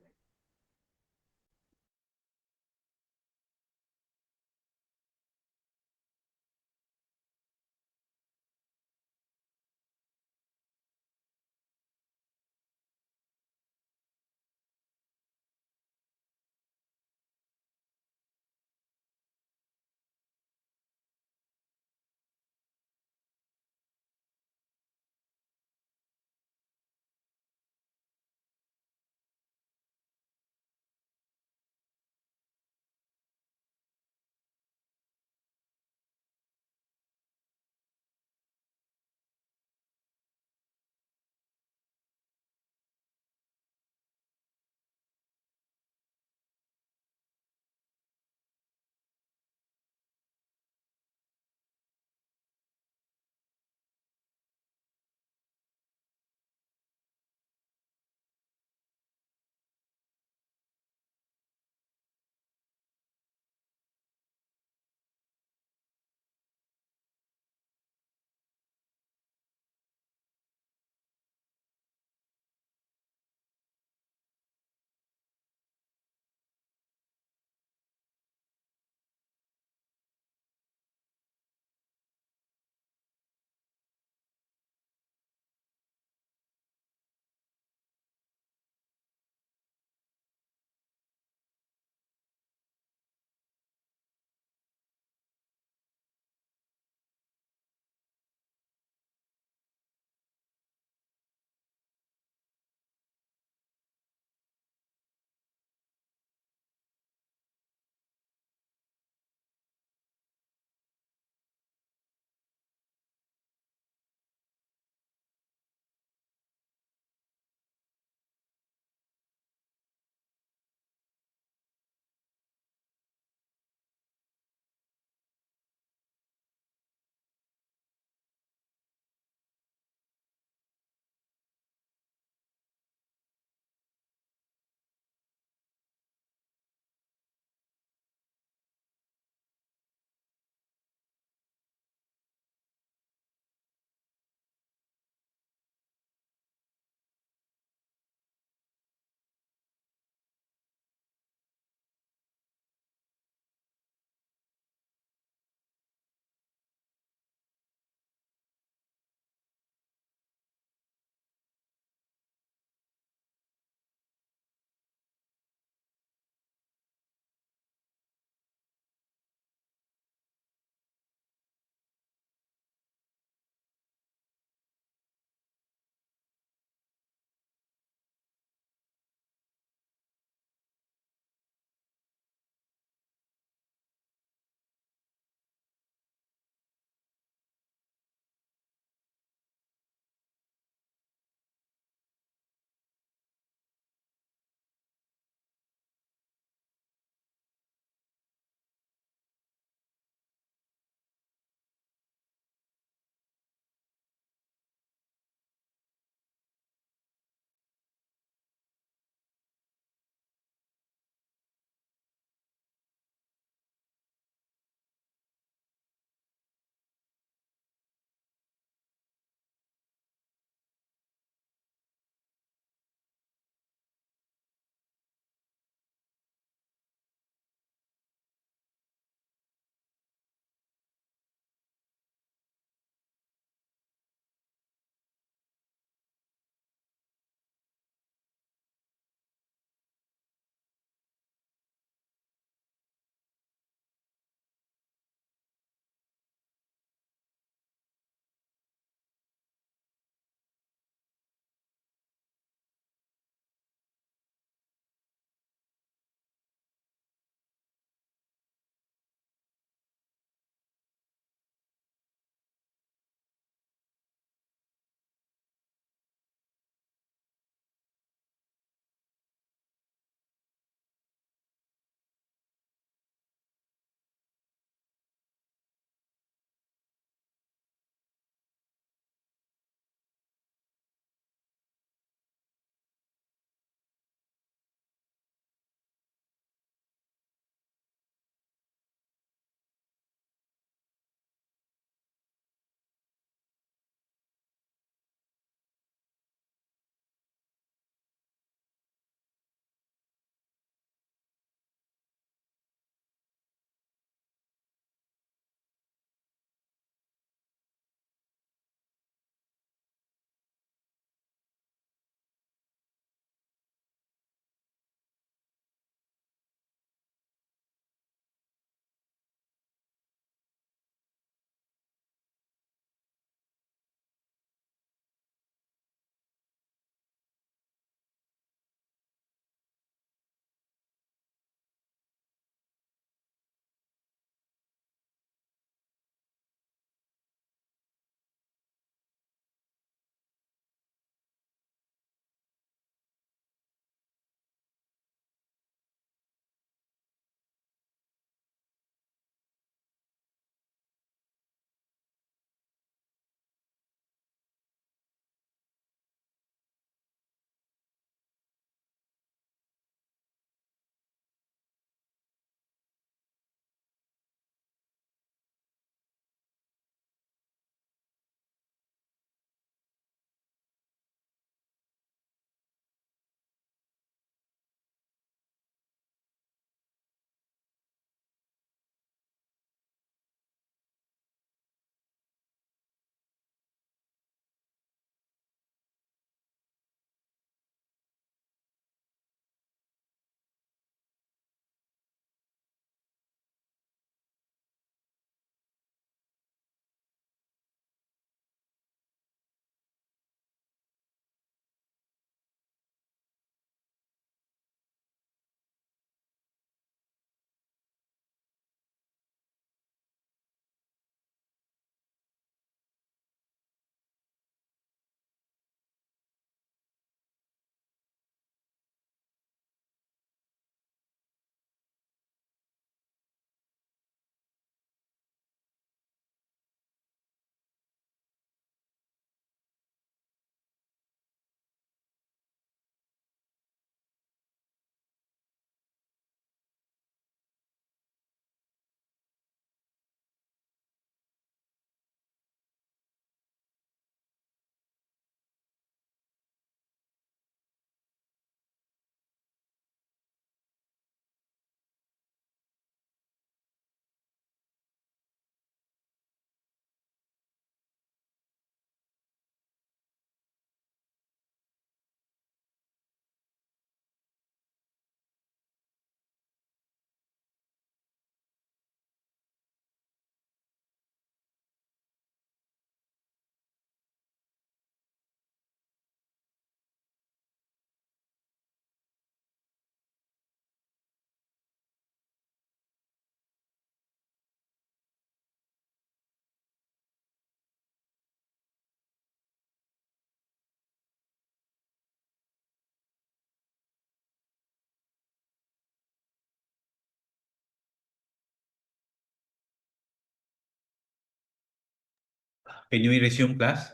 Can we resume class?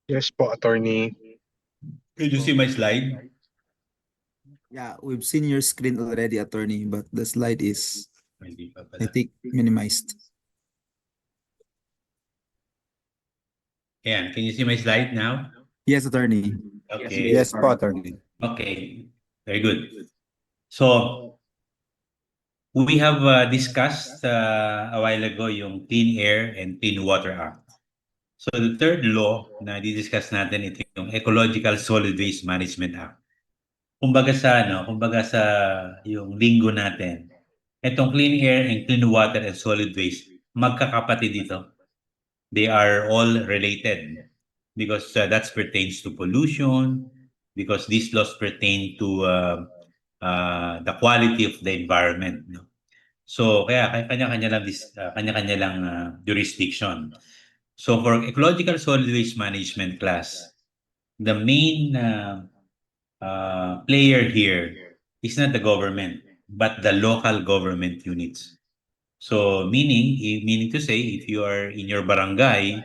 Yes po, attorney. Can you see my slide? Yeah, we've seen your screen already, attorney, but the slide is, Hindi pa I pala. think, minimized. Ayan, can you see my slide now? Yes, attorney. Okay. Yes po, attorney. Okay, very good. So, we have discussed a while ago yung Clean Air and Clean Water Act. So, the third law na di-discuss natin ito yung Ecological Solid Waste Management Act. Kumbaga sa yung linggo natin, itong Clean Air and Clean Water and Solid Waste, magkakapatid dito. They are all related because that pertains to pollution, because these laws pertain to the quality of the environment. No? So kaya kanya-kanya lang jurisdiction. So for ecological solid waste management class, the main player here is not the government, but the local government units. So meaning to say, if you are in your barangay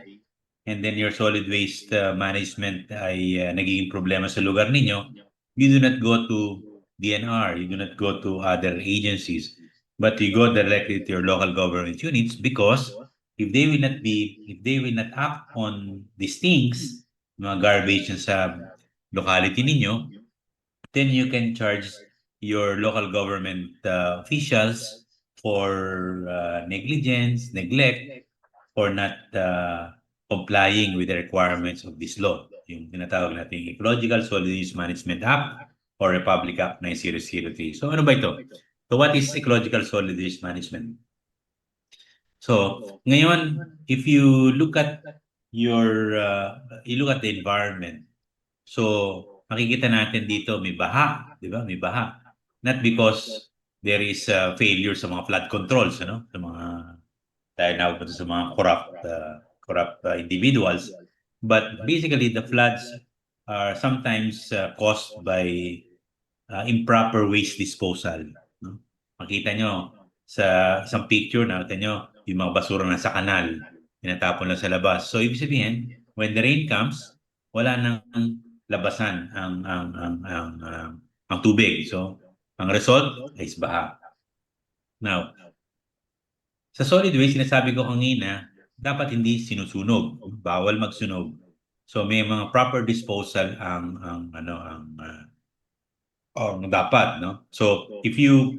and then your solid waste management ay nagiging problema sa lugar ninyo, you do not go to DNR, you do not go to other agencies, but you go directly to your local government units because if they will not act on these things, mga garbage sa locality ninyo, then you can charge your local government officials for negligence, neglect, or not complying with the requirements of this law. Yung tinatawag natin Ecological Solid Waste Management Act or Republic Act 9003. So ano ba ito? So what is Ecological Solid Waste Management? So ngayon, if you look at the environment, so makikita natin dito may baha, di ba? May baha. Not because there is failure sa mga flood controls, ano? Sa mga dahil na sa mga corrupt individuals, but basically the floods are sometimes caused by improper waste disposal. No? Makita nyo sa isang picture, nakita nyo yung mga basura na sa kanal, tinatapon lang sa labas. So ibig sabihin, when the rain comes, wala nang labasan ang tubig. So ang result is baha. Now, sa solid waste, sinasabi ko kanina, dapat hindi sinusunog, bawal magsunog. So may mga proper disposal ang dapat, no? So if you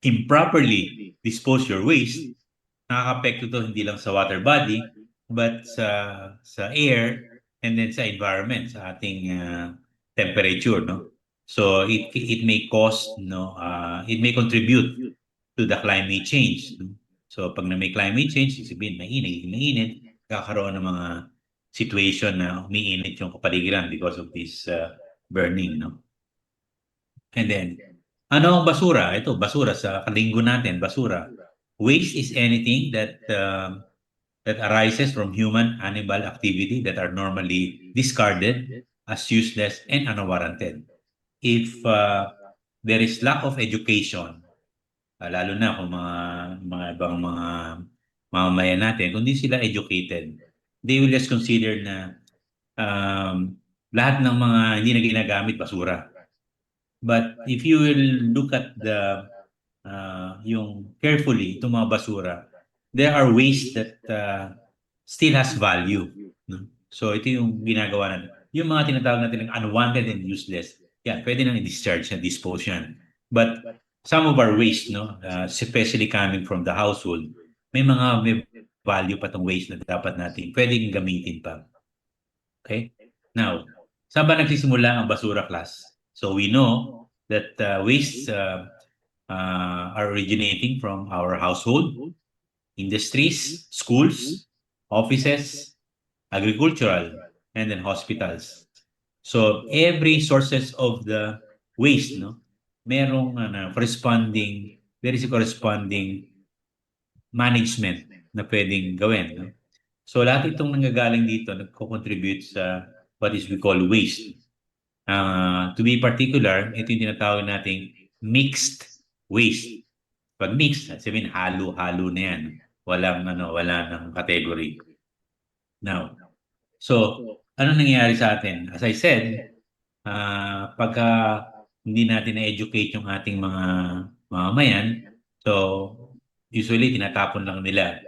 improperly dispose your waste, nakaka-apekto to hindi lang sa water body but sa air and then sa environment, sa ating temperature, no? So it may cause, no, it may contribute to the climate change. No? So pag na may climate change, sabihin mainit, kakaroon ng mga situation na umiinit yung kapaligiran because of this burning, no? And then, ano ang basura? Ito, basura sa kalinggo natin, basura. Waste is anything that arises from human animal activity that are normally discarded as useless and unwarranted. If there is lack of education, lalo na kung mga ibang mga mamamayan natin, kung di sila educated, they will just consider na lahat ng mga hindi na ginagamit basura. But if you will look at yung carefully itong mga basura, there are waste that still has value. No? So ito yung ginagawa natin. Yung mga tinatawag natin ng unwanted and useless, yan, pwede nang i-discharge na dispose yan. But some of our waste, no, especially coming from the household, may value pa tong waste na dapat natin pwedeng gamitin pa. Okay? Now, saan ba nagsisimula ang basura class? So we know that wastes are originating from our household, industries, schools, offices, agricultural, and then hospitals. So every sources of the waste, no, merong there is a corresponding management na pwedeng gawin. No? So lahat itong nanggagaling dito nagko-contribute sa what is we call waste. To be particular, ito yung tinatawag nating mixed waste. Pag mixed, sabihin halo-halo na yan. wala ng category. Now, so ano nangyayari sa atin? As I said, pagka hindi natin na-educate yung ating mga mamamayan, so usually tinatapon lang nila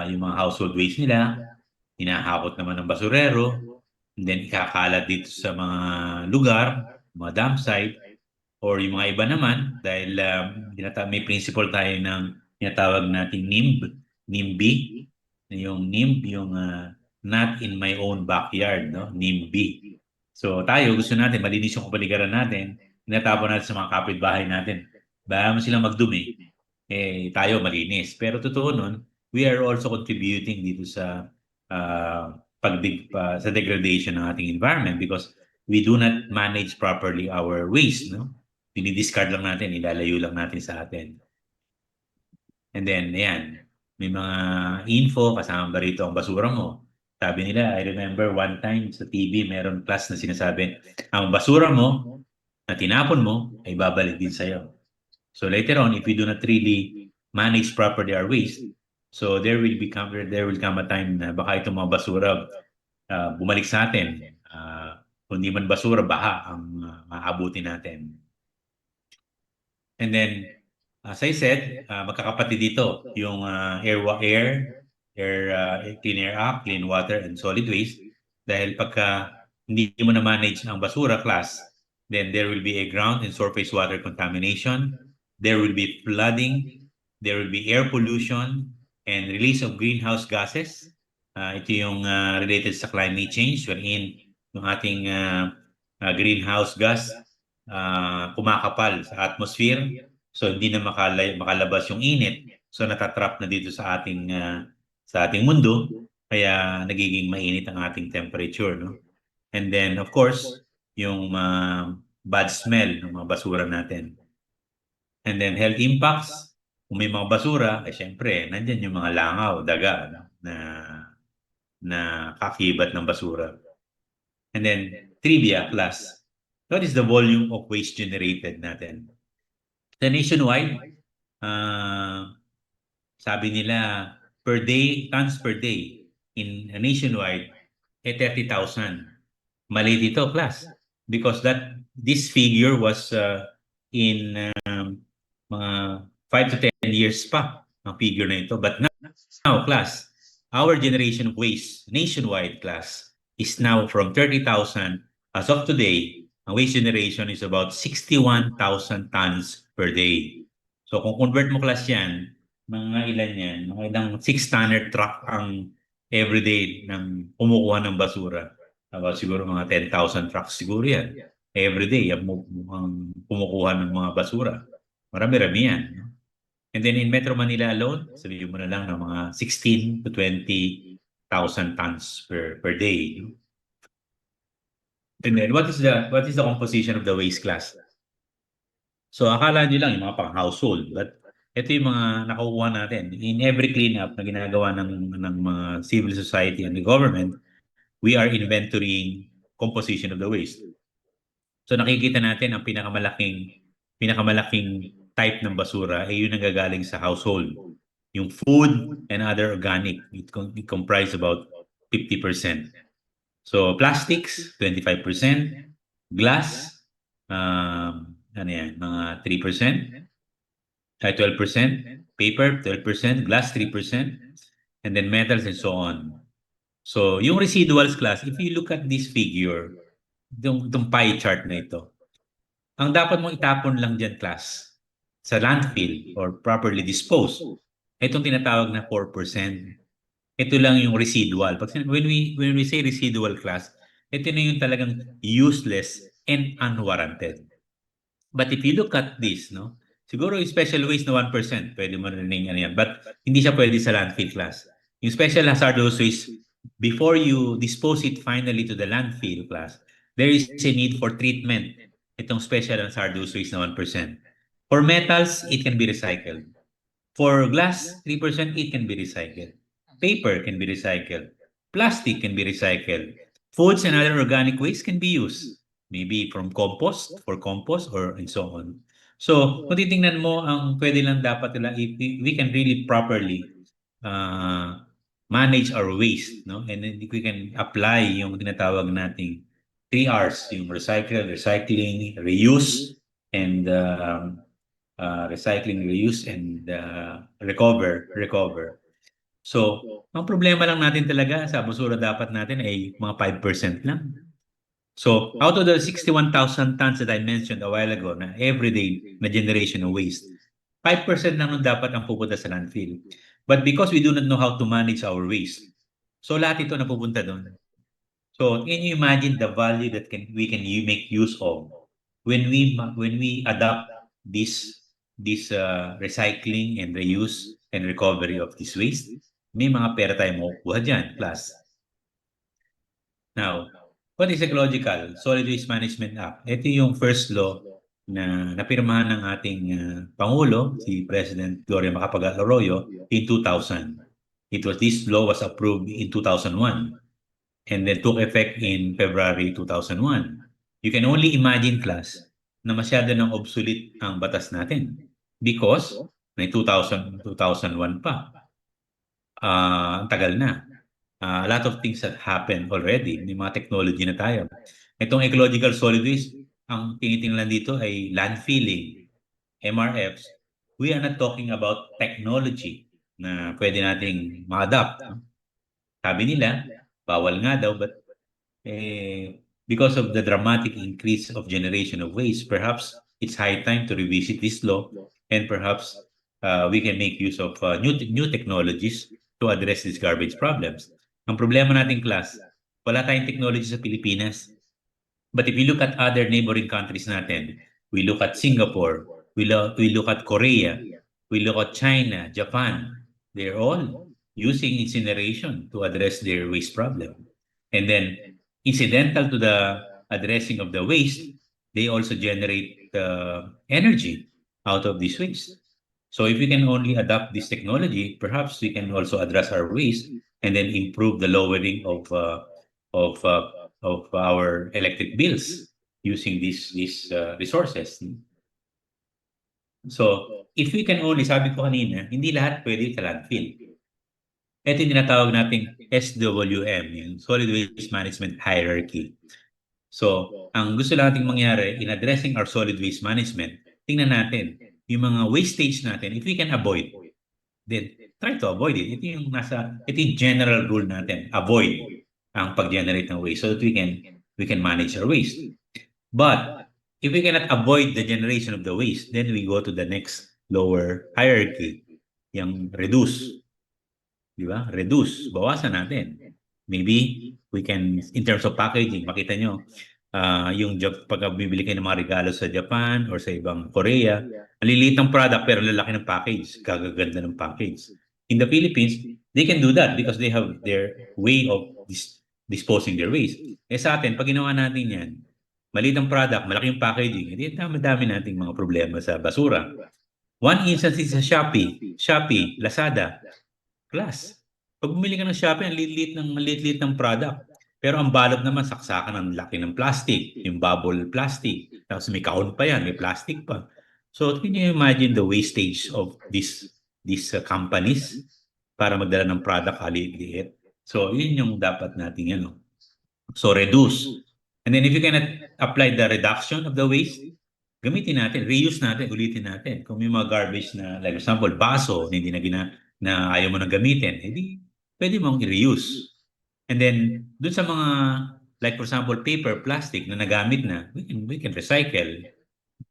yung mga household waste nila, hinahakot naman ng basurero, and then ikakalat dito sa mga lugar, mga dump site, or yung mga iba naman, dahil may principle tayo ng tinatawag natin NIMB, yung NIMB, yung not in my own backyard, no? NIMB. So tayo, gusto natin, malinis yung kapaligiran natin, tinatapon natin sa mga kapitbahay natin. Baka mo silang magdumi, tayo malinis. Pero totoo nun, we are also contributing dito sa sa degradation ng ating environment because we do not manage properly our waste, no? Dinidiscard lang natin, ilalayo lang natin sa atin. And then, ayan, may mga info, kasama ba rito ang basura mo? Sabi nila, I remember one time sa TV, meron class na sinasabi, ang basura mo na tinapon mo ay babalik din sa'yo. So later on, if we do not really manage properly our waste, so there will come a time na baka itong mga basura bumalik sa atin. Kung di man basura, baha ang maabutin natin. And then, as I said, magkakapatid dito yung Clean Air Act, Clean Water, and Solid Waste. Dahil pagka hindi mo na-manage ang basura class, then there will be a ground and surface water contamination, there will be flooding, there will be air pollution, and release of greenhouse gases. Ito yung related sa climate change, wherein yung ating greenhouse gas kumakapal sa atmosphere, so hindi na makalabas yung init, so natatrap na dito sa ating mundo, kaya nagiging mainit ang ating temperature, no? And then of course yung bad smell ng mga basura natin. And then health impacts, kung may mga basura, syempre nandyan yung mga langaw, daga, no? na kakibat ng basura. And then trivia class, what is the volume of waste generated natin? Sa nationwide, sabi nila tons per day in nationwide, 30,000. Mali dito, class. Because this figure was in mga 5 to 10 years pa ang figure na ito. But now, class, our generation of waste, nationwide, class, is now from 30,000. As of today, ang waste generation is about 61,000 tons per day. So kung convert mo, class, yan, mga ilan yan, mga ilang 6-tonner truck ang everyday ng kumukuha ng basura. About siguro mga 10,000 trucks siguro yan. Everyday, ang kumukuha ng mga basura. Marami-rami yan. No? And then in Metro Manila alone, sabihin mo na lang ng mga 16 to 20,000 tons per day. No? And then what is the composition of the waste class? So akala nyo lang yung mga pang-household, but ito yung mga nakukuha natin. In every cleanup na ginagawa ng mga civil society and the government, we are inventorying composition of the waste. So nakikita natin ang pinakamalaking type ng basura ay yung nanggagaling sa household. Yung food and other organic, it comprise about 50%. So plastics, 25%. Glass, mga 3%. 12%. Paper, 12%. Glass, 3%. And then metals and so on. So yung residuals class, if you look at this figure, itong pie chart na ito, ang dapat mong itapon lang dyan, class, sa landfill or properly disposed, itong tinatawag na 4%. Ito lang yung residual. When we say residual, class, ito na yung talagang useless and unwarranted. But if you look at this, no, siguro yung special waste na 1%, pwede mo rin yan. But hindi siya pwede sa landfill, class. Yung special hazardous waste, before you dispose it finally to the landfill, class, there is a need for treatment. Itong special hazardous waste na 1%. For metals, it can be recycled. For glass, 3%, it can be recycled. Paper can be recycled. Plastic can be recycled. Foods and other organic waste can be used. Maybe for compost, or and so on. So, kung titingnan mo, ang pwede lang dapat nila, if we can really properly manage our waste, no? And then we can apply yung tinatawag nating 3 R's, yung recycling, reuse, and recover. So, ang problema lang natin talaga sa basura dapat natin ay mga 5% lang. So, out of the 61,000 tons that I mentioned a while ago na everyday na generation of waste, 5% lang nun dapat ang pupunta sa landfill. But because we do not know how to manage our waste, so lahat ito napupunta doon. So, can you imagine the value that we can make use of when we adopt this recycling and reuse and recovery of this waste? May mga pera tayong makukuha dyan, plus. Now, what is Ecological Solid Waste Management Act? Ito yung first law na napirmahan ng ating Pangulo, si President Gloria Macapagal-Arroyo, in 2000. This law was approved in 2001 and then took effect in February 2001. You can only imagine, class, na masyado ng obsolete ang batas natin because may 2001 pa. Ang tagal na. A lot of things that happened already. May mga technology na tayo. Itong ecological solid waste, ang tinitingnan dito ay landfilling, MRFs. We are not talking about technology na pwede nating ma-adapt. Sabi nila, bawal nga daw, but because of the dramatic increase of generation of waste, perhaps it's high time to revisit this law and perhaps we can make use of new technologies to address these garbage problems. Ang problema nating, class, wala tayong technology sa Pilipinas. But if you look at other neighboring countries natin, we look at Singapore, we look at Korea, we look at China, Japan, they're all using incineration to address their waste problem. And then, incidental to the addressing of the waste, they also generate energy out of this waste. So if we can only adopt this technology, perhaps we can also address our waste and then improve the lowering of our electric bills using these resources. So if we can only, sabi ko kanina, hindi lahat pwede sa landfill. Ito yung tinatawag nating SWM, yung Solid Waste Management Hierarchy. So, ang gusto nating mangyari in addressing our solid waste management, tingnan natin yung mga wastage natin. If we can avoid, then try to avoid it. Ito yung general rule natin, avoid ang pag-generate ng waste so that we can manage our waste. But if we cannot avoid the generation of the waste, then we go to the next lower hierarchy, yung reduce. Di ba? Reduce. Bawasan natin. Maybe we can, in terms of packaging, makita nyo, yung pag bibili kayo ng mga regalo sa Japan or sa ibang Korea, ang liliit ng product pero lalaki ng package, gagaganda ng package. In the Philippines, they can do that because they have their way of disposing their waste. Sa atin, pag ginawa natin yan, maliit ang product, malaki yung packaging, hindi dami nating mga problema sa basura. One instance is sa Shopee, Lazada, class. Pag bumili ka ng Shopee, ang liit ng product. Pero ang balot naman, saksakan ng laki ng plastic, yung bubble plastic. Tapos may kahon pa yan, may plastic pa. So, can you imagine the wastage of these companies para magdala ng product liit? So, yun yung dapat natin So, reduce. And then if you cannot apply the reduction of the waste, gamitin natin, reuse natin, ulitin natin. Kung may mga garbage na, like example, baso, hindi na ayaw mo na gamitin, edi pwede mong i-reuse. And then, dun sa mga, like for example, paper, plastic na nagamit na, we can recycle.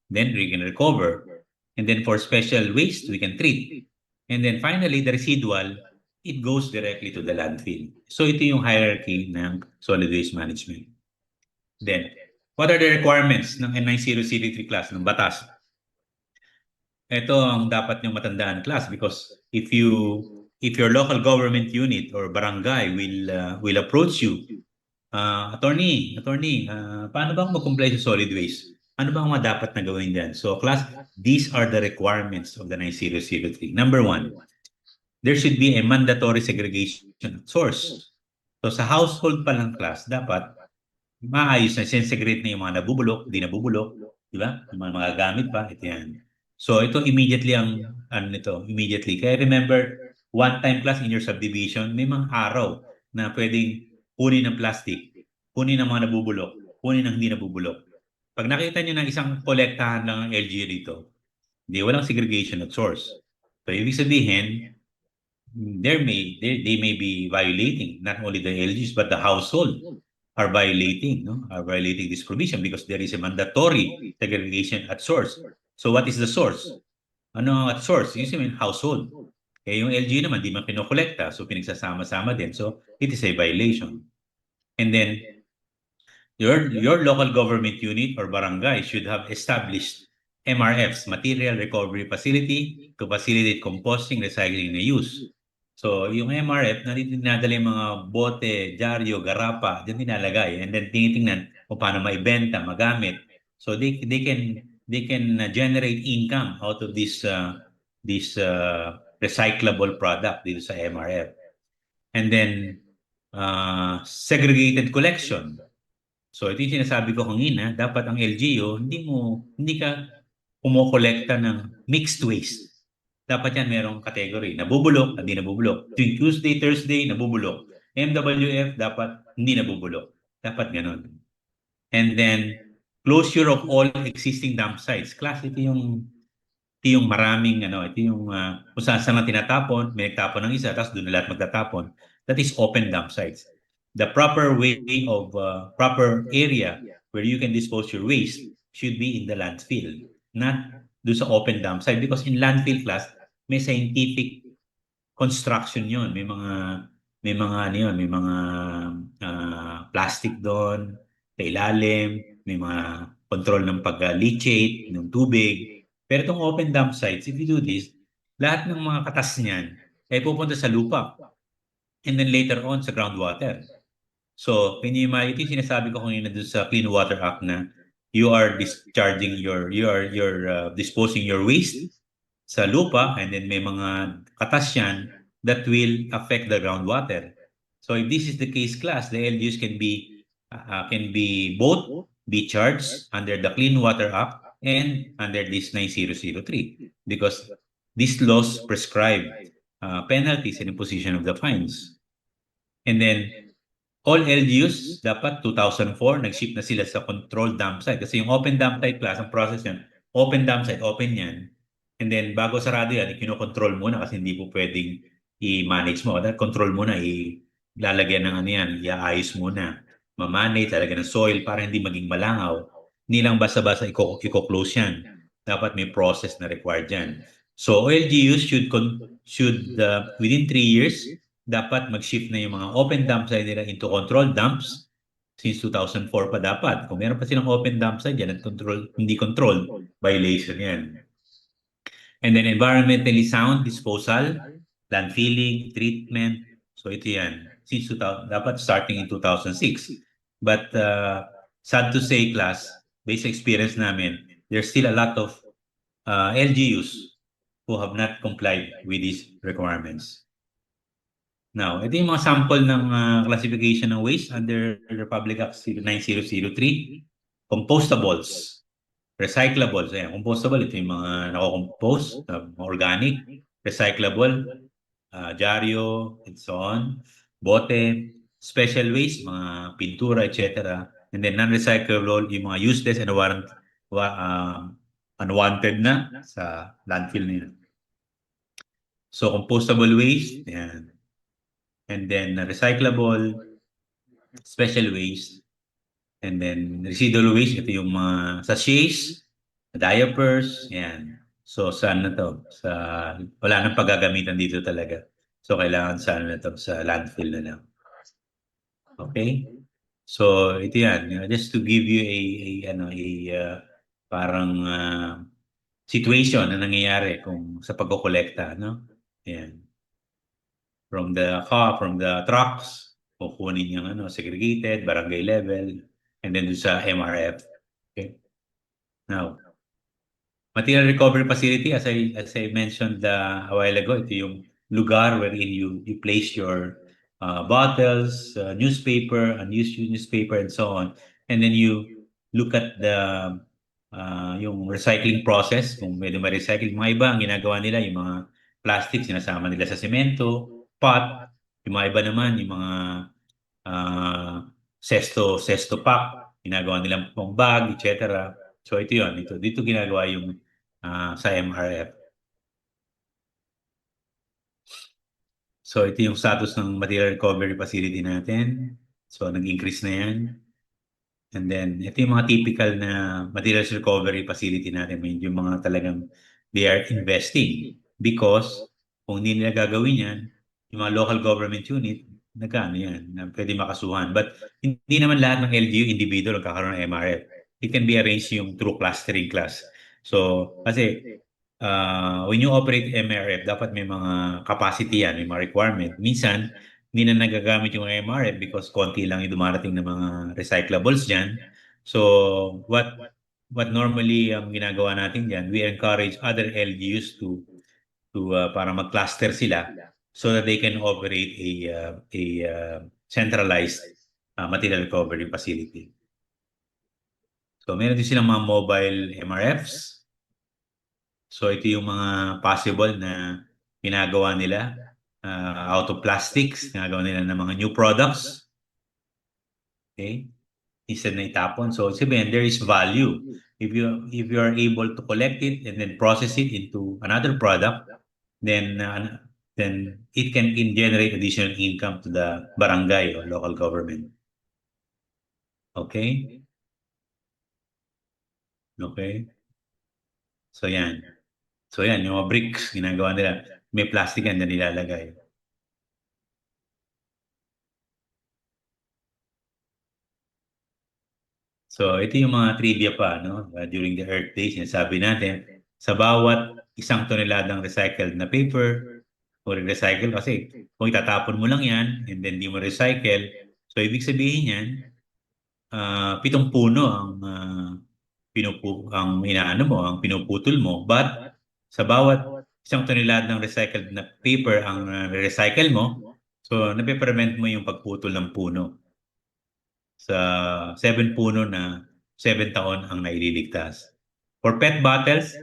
Then we can recover. And then for special waste, we can treat. And then finally, the residual, it goes directly to the landfill. So ito yung hierarchy ng solid waste management. Then, what are the requirements ng N9003 class, ng batas? Ito ang dapat niyong matandaan, class, because if your local government unit or barangay will approach you, attorney, paano ba mag-comply sa solid waste? Ano ba ang mga dapat na gawin dyan? So, class, these are the requirements of the 9003. Number 1, there should be a mandatory segregation source. So, sa household pa lang, class, dapat maayos na segregate na yung mga nabubulok, di nabubulok, di ba? Yung mga gamit pa, ito yan. So, ito immediately immediately. Kaya remember, one-time class in your subdivision, may mga araw na pwedeng kunin ng plastic, kunin ng mga nabubulok, kunin ng hindi nabubulok. Pag nakita nyo ng isang kolektahan lang ng LGU dito, walang segregation at source. So, ibig sabihin, they may be violating not only the LGUs but the household are violating this provision because there is a mandatory segregation at source. So what is the source? Ano at source? Yung household. Yung LGU naman di man pinokolekta, so pinagsasama-sama din. So it is a violation. And then your local government unit or barangay should have established MRFs, Material Recovery Facility, to facilitate composting, recycling, and use. So, yung MRF, dinadala yung mga bote, dyaryo, garapa, dyan dinalagay. And then, tinitingnan kung paano maibenta, magamit. So, they can generate income out of this recyclable product dito sa MRF. And then, segregated collection. So, ito yung sinasabi ko kanina, dapat ang LGU, hindi ka kumokolekta ng mixed waste. Dapat yan merong category. Nabubulok, hindi nabubulok. Tuesday, Thursday, nabubulok. MWF, dapat hindi nabubulok. Dapat ganun. And then, closure of all existing dump sites. Class, ito yung maraming, ito yung kung saan na tinatapon, may nagtapon ng isa, tapos doon na lahat magtatapon. That is open dump sites. The proper way of, proper area where you can dispose your waste should be in the landfill, not doon sa open dump site. Because in landfill class, may scientific construction yon, may mga plastic doon sa ilalim, may mga control ng pag-leachate ng tubig. Pero itong open dump sites, if you do this, lahat ng mga katas niyan ay pupunta sa lupa and then later on sa groundwater. So, ito yung sinasabi ko kanina doon sa Clean Water Act na you are discharging disposing your waste sa lupa, and then may mga katas yan that will affect the groundwater. So if this is the case, class, the LGUs can be charged under the Clean Water Act and under this 9003 because these laws prescribe penalties and imposition of the fines. And then all LGUs, dapat 2004, nag-ship na sila sa controlled dump site. Kasi yung open dump site class, ang process yan, open dump site, open yan. And then, bago sarado yan, kinokontrol muna kasi hindi po pwedeng i-manage mo. Dahil control muna, ilalagyan ng iayos muna. Mamanage, talaga ng soil para hindi maging malangaw. Hindi lang basta-basta i-close yan. Dapat may process na required yan. So, LGUs should within 3 years, dapat mag-shift na yung mga open dump site nila into controlled dumps. Since 2004 pa dapat. Kung meron pa silang open dump site yan at hindi controlled, violation yan. And then environmentally sound disposal, landfilling, treatment. So ito yan. Since dapat starting in 2006. But sad to say, class, based experience namin, there's still a lot of LGUs who have not complied with these requirements. Now, ito yung mga sample ng classification ng waste under Republic Act 9003. Compostables, recyclables. Ayan, compostable, ito yung mga nako-compose, organic, recyclable, dyaryo, and so on. Bote, special waste, mga pintura, etc. And then non-recyclable, yung mga useless and unwanted na sa landfill nila. So, compostable waste, ayan. And then recyclable, special waste, and then residual waste, ito yung mga sachets, diapers, yan. So saan na to? Wala nang paggagamitan dito talaga. So kailangan saan na to? Sa landfill na lang. Okay? So ito yan. Just to give you parang situation na nangyayari kung sa pagkokolekta, no? Yan. From the trucks, kukunin yung segregated, barangay level, and then sa MRF. Okay. Now, material recovery facility, as I mentioned a while ago, ito yung lugar wherein you place your bottles, newspaper, unused newspaper, and so on. And then you look at yung recycling process, kung may recycle. Mga iba, ang ginagawa nila, yung mga plastic, sinasama nila sa semento, pot, yung mga iba naman, yung mga sesto pack, ginagawa nilang pong bag, etc. So ito yun, dito ginagawa yung sa MRF. So ito yung status ng material recovery facility natin. So nag-increase na yan. And then, ito yung mga typical na materials recovery facility natin. Yung mga talagang they are investing because kung hindi nila gagawin yan, yung mga local government unit, nagkano yan, na pwede makasuhan. But hindi naman lahat ng LGU individual magkakaroon ng MRF. It can be arranged yung through clustering class. So, kasi when you operate MRF, dapat may mga capacity yan, may mga requirement. Minsan, hindi na nagagamit yung MRF because konti lang yung dumarating ng mga recyclables dyan. So, what normally ang ginagawa natin dyan, we encourage other LGUs to para mag-cluster sila so that they can operate a centralized material recovery facility. So, meron din silang mga mobile MRFs. So, ito yung mga possible na ginagawa nila out of plastics, ginagawa nila ng mga new products. Okay? Instead na itapon. So, sabihin, there is value. If you are able to collect it and then process it into another product, then it can generate additional income to the barangay or local government. Okay? Okay? So, yan. So, yan, yung mga bricks, ginagawa nila. May plastic yan na nilalagay. So, ito yung mga trivia pa, no? During the Earth Day, sinasabi natin, sa bawat isang toneladang recycled na paper, o recycle kasi kung itatapon mo lang yan, and then di mo recycle, so ibig sabihin yan, 7 puno ang ang pinuputol mo, but sa bawat isang toneladang recycled na paper ang recycle mo, so nape-prevent mo yung pagputol ng puno. Sa 7 puno na 7 taon ang naililigtas. For PET bottles,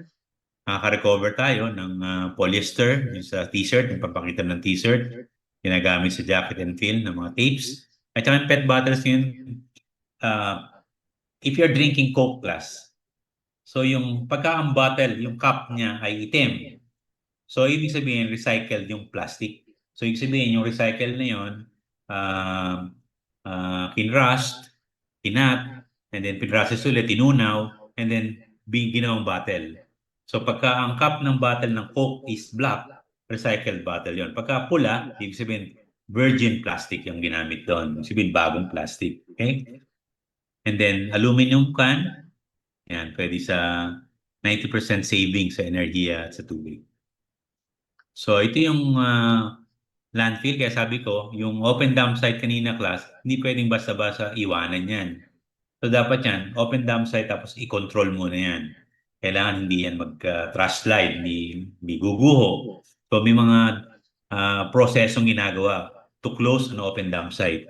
nakaka-recover tayo ng polyester, yung sa t-shirt, yung pampakitam ng t-shirt, ginagamit sa jacket and fill ng mga tapes. At saka yung PET bottles yun, if you're drinking Coke class, so yung pagka ang bottle, yung cup niya ay itim, so ibig sabihin recycled yung plastic. So ibig sabihin yung recycle na yun, kinrust, kinat, and then pinrases ulit, tinunaw, and then ginawang bottle. So pagka ang cup ng bottle ng Coke is black, recycled bottle yon. Pagka pula, ibig sabihin virgin plastic yung ginamit doon. Ibig sabihin bagong plastic. Okay? And then aluminum can, yan, pwede sa 90% saving sa enerhiya at sa tubig. So ito yung landfill, kaya sabi ko, yung open dump site kanina class, hindi pwedeng basta-basta iwanan yan. So dapat yan, open dump site tapos i-control muna yan. Kailangan hindi yan mag-trash slide, hindi guguho. So may mga prosesong ginagawa to close an open dump site.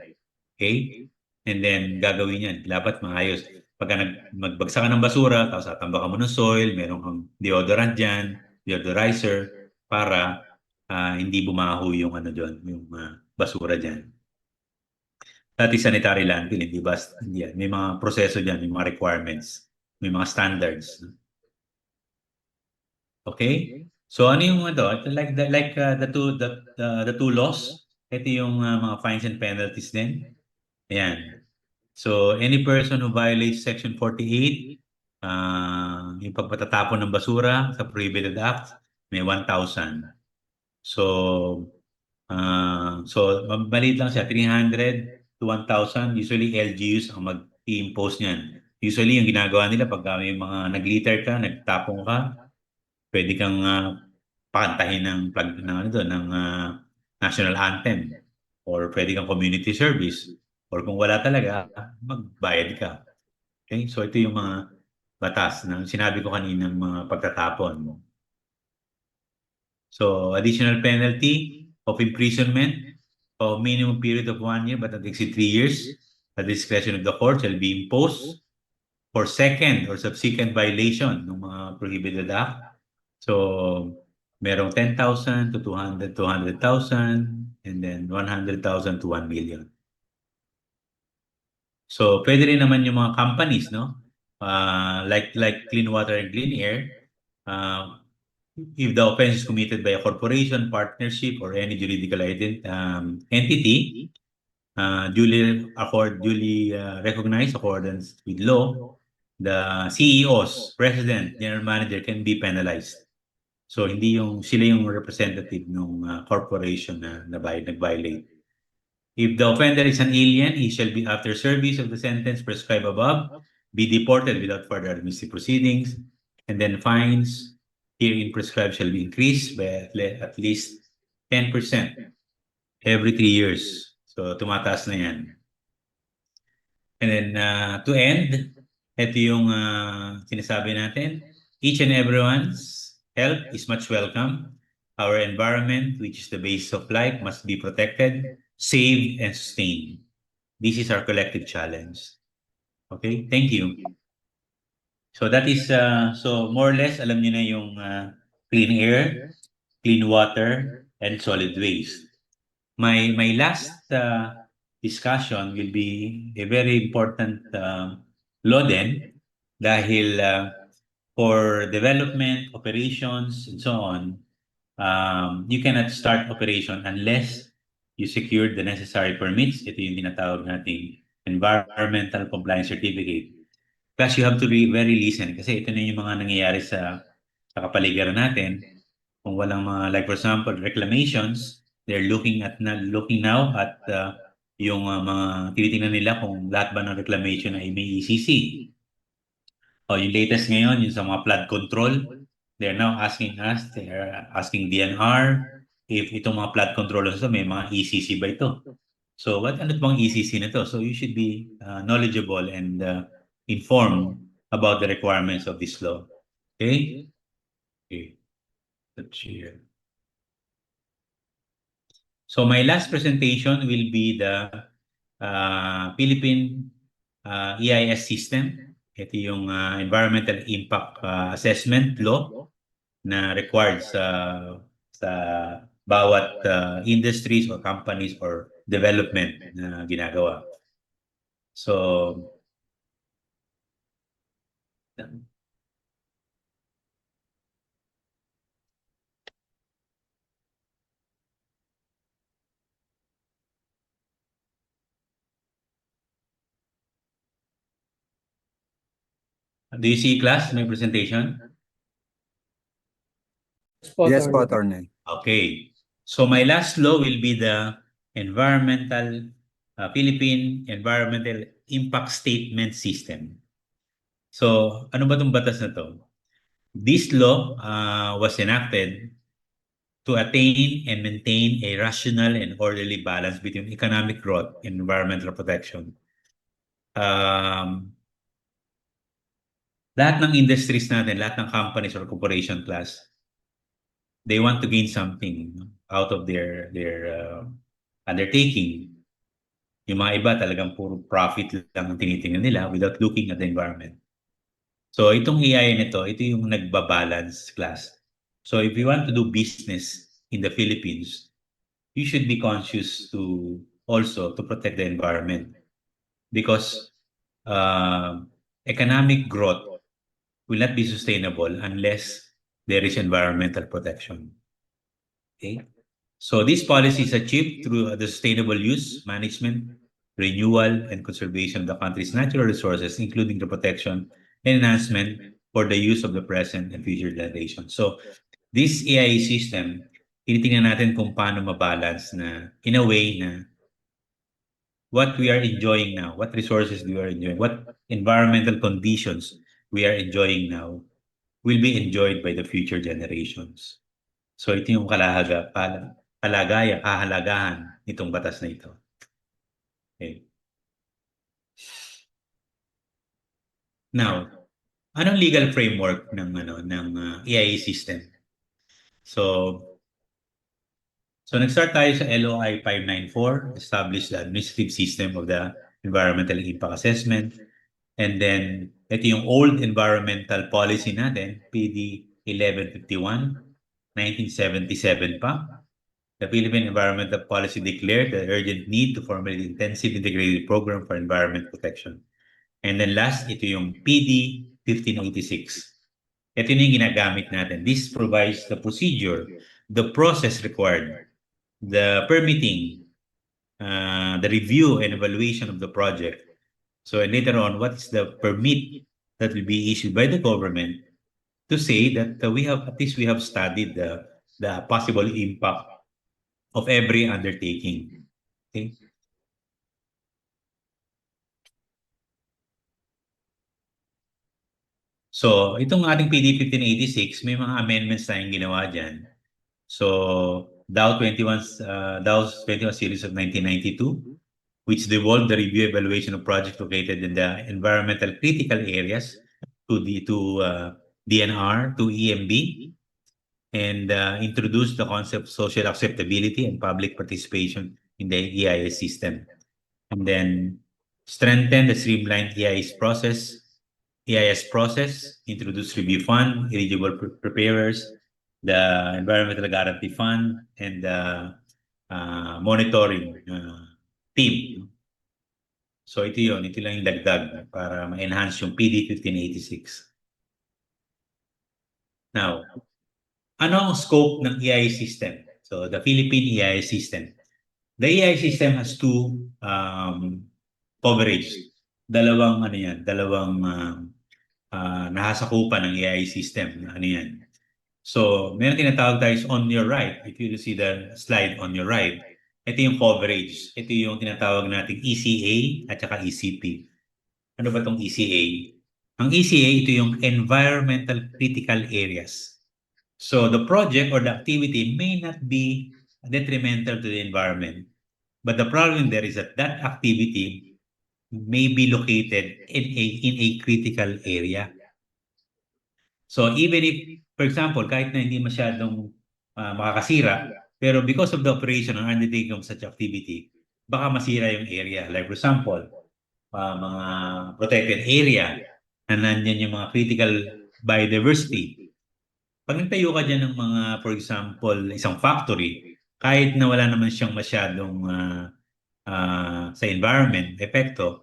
Okay? And then gagawin yan, dapat maayos. Pagka magbagsakan ng basura, tapos tatambakan mo ng soil, meron kang deodorant dyan, deodorizer, para hindi bumaho yung yung basura diyan. Dati sanitary landfill, hindi ba? Yan. May mga proseso diyan, may mga requirements, may mga standards. Okay? So ano yung like the two laws? Ito yung mga fines and penalties din. Ayan. So any person who violates section 48, yung pagpatatapon ng basura sa prohibited act, may 1,000. So maliit lang siya, 300 to 1,000. Usually LGUs ang mag-i-impose niyan. Usually yung ginagawa nila pag may mga nag-litter ka, nagtapong ka, pwede kang pakantahin ng national anthem, or pwede kang community service, or kung wala talaga, magbayad ka. Okay? So ito yung mga batas na sinabi ko kanina ng mga pagtatapon. So, additional penalty of imprisonment of minimum period of 1 year but not exceed 3 years at the discretion of the court shall be imposed for second or subsequent violation ng mga prohibited act. So, Merong 10,000 to 200,000, and then 100,000 to 1 million. So, pwede rin naman yung mga companies, no? Like Clean Water and Clean Air, if the offense is committed by a corporation, partnership, or any juridical entity, duly recognized accordance with law, the CEOs, president, general manager can be penalized. So hindi sila yung representative ng corporation na nag-violate. If the offender is an alien, he shall be, after service of the sentence prescribed above, be deported without further administrative proceedings, and then fines herein prescribed shall be increased by at least 10% every 3 years. So tumataas na yan. And then to end, ito yung sinasabi natin, each and everyone's help is much welcome. Our environment, which is the basis of life, must be protected, saved, and sustained. This is our collective challenge. Okay, thank you. So that is, so more or less, alam niyo na yung clean air, clean water, and solid waste. My last discussion will be a very important law din, dahil for development, operations, and so on, you cannot start operation unless you secured the necessary permits. Ito yung tinatawag nating environmental compliance certificate. Plus, you have to be very listen kasi ito na yung mga nangyayari sa kapaligiran natin. Kung walang mga, like for example, reclamations, they're looking now at yung mga tinitingnan nila kung lahat ba ng reclamation ay may ECC. O yung latest ngayon, yung sa mga flood control, they're now asking us, they're asking DNR if itong mga flood control may mga ECC ba ito. So ano bang ECC na to? So you should be knowledgeable and informed about the requirements of this law. Okay? Okay. Let's see here. So my last presentation will be the Philippine EIS system. Ito yung environmental impact assessment law na required sa bawat industries or companies or development na ginagawa. So do you see, class, my presentation? Yes po, attorney. Okay. So my last law will be the Philippine Environmental Impact Statement System. So ano ba itong batas na to? This law was enacted to attain and maintain a rational and orderly balance between economic growth and environmental protection. Lahat ng industries natin, lahat ng companies or corporation class, they want to gain something out of their undertaking. Yung mga iba talagang puro profit lang ang tinitingnan nila without looking at the environment. So itong AI nito, ito yung nagbabalance, class. So if you want to do business in the Philippines, you should be conscious to also to protect the environment, because economic growth will not be sustainable unless there is environmental protection. Okay? So this policy is achieved through the sustainable use, management, renewal, and conservation of the country's natural resources, including the protection and enhancement for the use of the present and future generations. So this AI system, tinitingnan natin kung paano mabalance na in a way na what we are enjoying now, what resources we are enjoying, what environmental conditions we are enjoying now will be enjoyed by the future generations. So ito yung kahalagahan nitong batas na ito. Okay. Now, anong legal framework ng EIA system? So nag-start tayo sa LOI 594, establish the administrative system of the environmental impact assessment. And then, ito yung old environmental policy natin, PD 1151. 1977 pa. The Philippine Environmental Policy declared the urgent need to formulate intensive integrated program for environment protection. And then last, ito yung PD 1586. Ito yung ginagamit natin. This provides the procedure, the process required, the permitting, the review and evaluation of the project. So and later on, what's the permit that will be issued by the government to say that we have studied the possible impact of every undertaking. Okay? So, itong ating PD 1586, may mga amendments tayong ginawa dyan. So, Dow 21 series of 1992, which devolved the review evaluation of projects located in the environmental critical areas to DNR, to EMB, and introduced the concept of social acceptability and public participation in the EIS system. And then strengthen the streamlined EIS process, introduce review fund, eligible preparers, the environmental guarantee fund, and the monitoring team. So ito lang yung dagdag para ma-enhance yung PD 1586. Now, ano ang scope ng EIS system? So the Philippine EIS system. The EIS system has two coverage. Dalawang nahasakupan ng EIS system. Ano yan? So, meron tinatawag tayo on your right. If you see the slide on your right, ito yung coverage. Ito yung tinatawag nating ECA at saka ECP. Ano ba itong ECA? Ang ECA, ito yung environmental critical areas. So, the project or the activity may not be detrimental to the environment. But the problem there is that that activity may be located in a critical area. So even if, for example, kahit na hindi masyadong makakasira, pero because of the operation or undertaking of such activity, baka masira yung area. Like for example, mga protected area na nandyan yung mga critical biodiversity. Pag nagtayo ka dyan ng mga, for example, isang factory, kahit na wala naman siyang masyadong sa environment, epekto,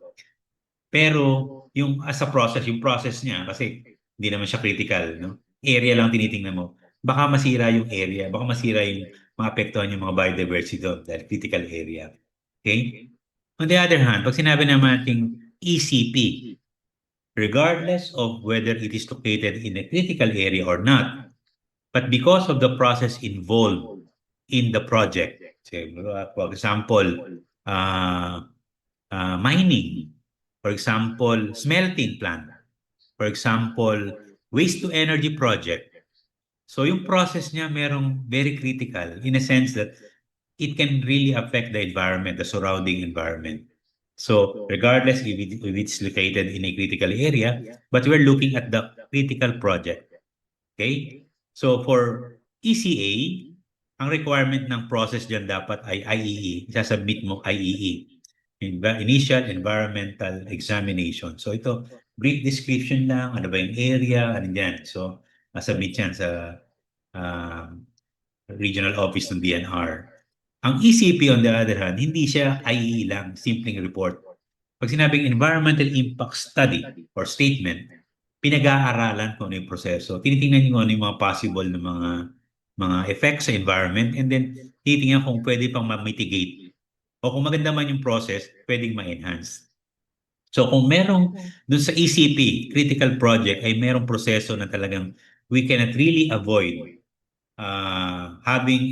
pero yung as a process, yung process niya, kasi hindi naman siya critical, no? Area lang tinitingnan mo. Baka masira yung area, baka masira yung maapektuhan yung mga biodiversity doon dahil critical area. Okay? On the other hand, pag sinabi naman nating ECP, regardless of whether it is located in a critical area or not, but because of the process involved in the project, say, for example, mining, for example, smelting plant, for example, waste-to-energy project. So yung process niya merong very critical in a sense that it can really affect the environment, the surrounding environment. So regardless if it's located in a critical area, but we're looking at the critical project. Okay? So for ECA, ang requirement ng process dyan dapat ay IEE. Isasubmit mo IEE. Initial Environmental Examination. So ito, brief description lang, ano ba yung area, ano yan. So, masubmit yan sa regional office ng DNR. Ang ECP on the other hand, hindi siya IEE lang, simpleng report. Pag sinabing Environmental Impact Study or Statement, pinag-aaralan kung ano yung proseso. Tinitingnan nyo ano yung mga possible na mga effects sa environment and then tinitingnan kung pwede pang ma-mitigate. O kung maganda man yung process, pwedeng ma-enhance. So kung merong dun sa ECP, critical project, ay merong proseso na talagang we cannot really avoid having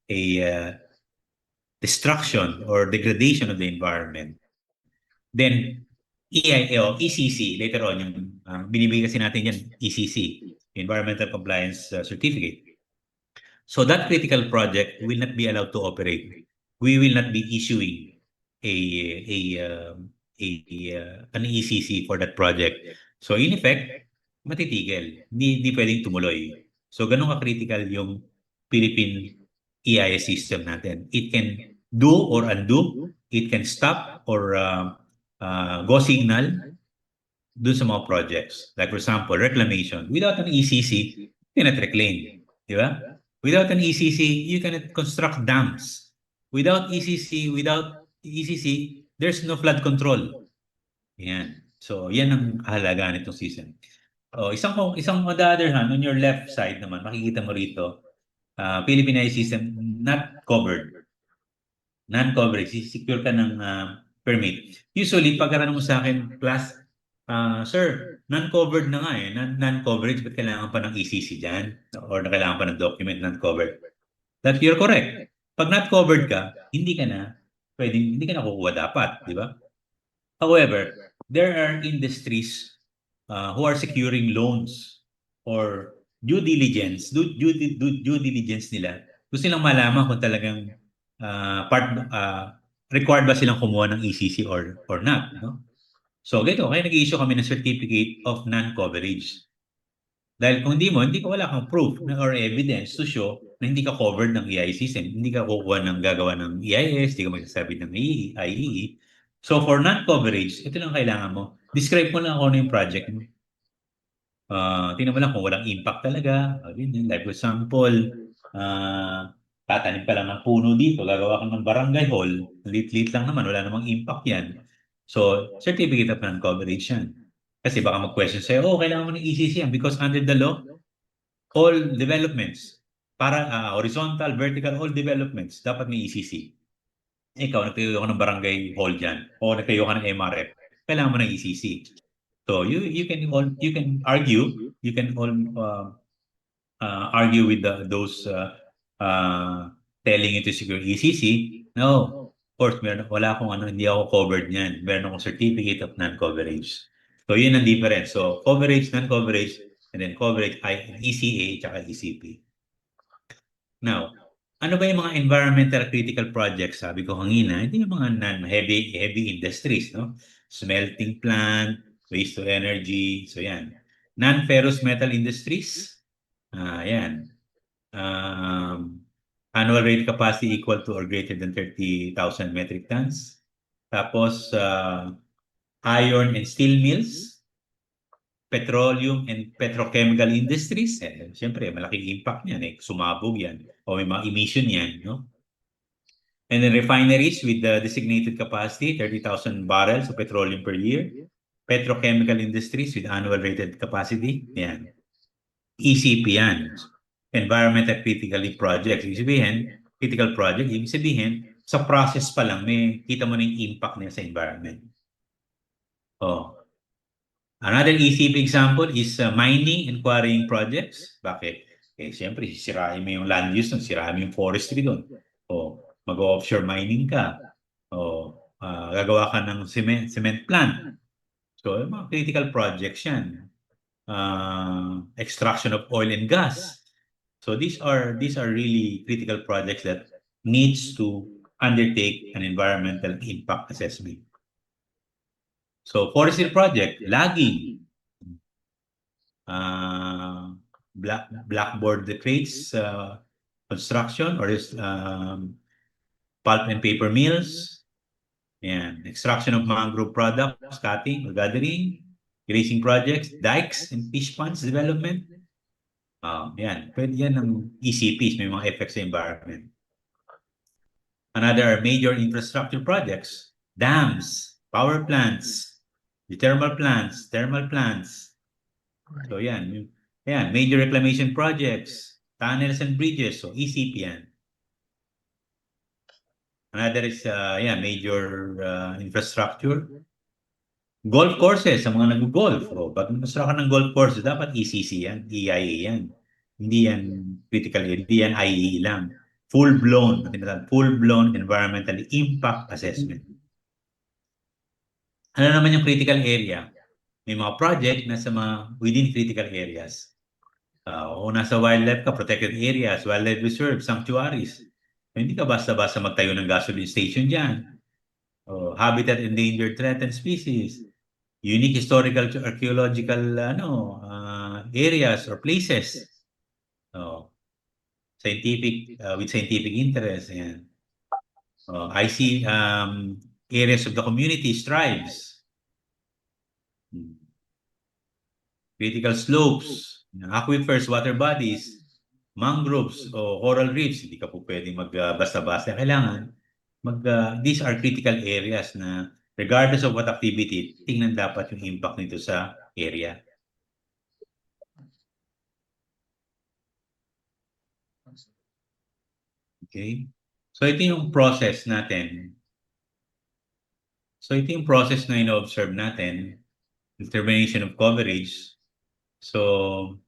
a destruction or degradation of the environment, then ECC, later on, yung binibigay kasi natin yan, ECC, Environmental Compliance Certificate. So that critical project will not be allowed to operate. We will not be issuing an ECC for that project. So in effect, matitigil. Hindi pwedeng tumuloy. So ganun ka-critical yung Philippine EIS system natin. It can do or undo. It can stop or go signal dun sa mga projects. Like for example, reclamation. Without an ECC, you cannot reclaim. Di ba? Without an ECC, you cannot construct dams. Without ECC, there's no flood control. Yan. So, yan ang kahalagaan nitong system. Isang on the other hand, on your left side naman, makikita mo rito, Philippine AI system not covered. Non-coverage, secure ka ng permit. Usually, pagkaroon mo sa akin, class, sir, non-covered na nga eh. Non-coverage, ba't kailangan pa ng ECC dyan? Or kailangan pa ng document non-covered? That you're correct. Pag not covered ka, hindi ka na kukuha dapat, di ba? However, there are industries who are securing loans or due diligence nila. Gusto nilang malaman kung talagang required ba silang kumuha ng ECC or not, no? So, ganito, kaya nag-i-issue kami ng certificate of non-coverage. Dahil kung hindi ka wala kang proof or evidence to show na hindi ka covered ng EI system, hindi ka kukuha ng gagawa ng EIS, hindi ka magsasabi ng IEE. So, for non-coverage, ito lang kailangan mo. Describe mo lang kung ano yung project mo. Tingnan mo lang kung walang impact talaga. Like for example, tatanim ka lang ng puno dito, gagawa ka ng barangay hall, lit-lit lang naman, wala namang impact yan. So, certificate of non-coverage yan. Kasi baka mag-question sa'yo, kailangan mo ng ECC yan because under the law, all developments, horizontal, vertical, all developments, dapat may ECC. Ikaw, nagtayo ka ng barangay hall dyan, o nagtayo ka ng MRF, kailangan mo ng ECC. So, you can argue, argue with those telling you to secure ECC. No, of course, wala akong hindi ako covered niyan. Meron akong certificate of non-coverage. So, yun ang difference. So, coverage, non-coverage, and then coverage, ECA, tsaka ECP. Now, ano ba yung mga environmental critical projects? Sabi ko kanina, hindi yung mga non-heavy industries, no? Smelting plant, waste to energy, so yan. Non-ferrous metal industries, yan. Annual rate capacity equal to or greater than 30,000 metric tons. Tapos, iron and steel mills, petroleum and petrochemical industries, siyempre, malaking impact niyan, sumabog yan, o may mga emission yan, no? And then refineries with the designated capacity, 30,000 barrels of petroleum per year, petrochemical industries with annual rated capacity, yan. ECP yan, environmental critically projects. Critical project, ibig sabihin, sa process pa lang, may kita mo na yung impact niya sa environment. Another ECP example is mining and quarrying projects. Bakit? Siyempre, sisirain mo yung land use, sisirain mo yung forestry doon. Mag-offshore mining ka. Gagawa ka ng cement plant. So, mga critical projects yan. Extraction of oil and gas. So, these are really critical projects that needs to undertake an environmental impact assessment. So, forestry project, logging, blackboard crates, construction, or pulp and paper mills, extraction of mangrove products, cutting or gathering, grazing projects, dikes and fish ponds development. Pwede yan ng ECPs, may mga effects sa environment. Another major infrastructure projects, dams, power plants, thermal plants. So major reclamation projects, tunnels and bridges, so ECP yan. Another is major infrastructure. Golf courses, sa mga nag-golf. Pag nag-construct ka ng golf courses, dapat ECC yan, EIA yan. Hindi yan critical, hindi yan IEE lang. Full-blown environmental impact assessment. Ano naman yung critical area? May mga project na sa within critical areas. O nasa wildlife ka, protected areas, wildlife reserve, sanctuaries. Hindi ka basta-basta magtayo ng gasoline station dyan. Habitat endangered threatened species. Unique historical archaeological areas or places. With scientific interest. I see areas of the communities, tribes. Critical slopes, aquifers, water bodies, mangroves o coral reefs, hindi ka po pwedeng basta-basta. Kailangan these are critical areas na regardless of what activity, tingnan dapat yung impact nito sa area. Okay? So ito yung process natin. So ito yung process na ino-observe natin, determination of coverage. So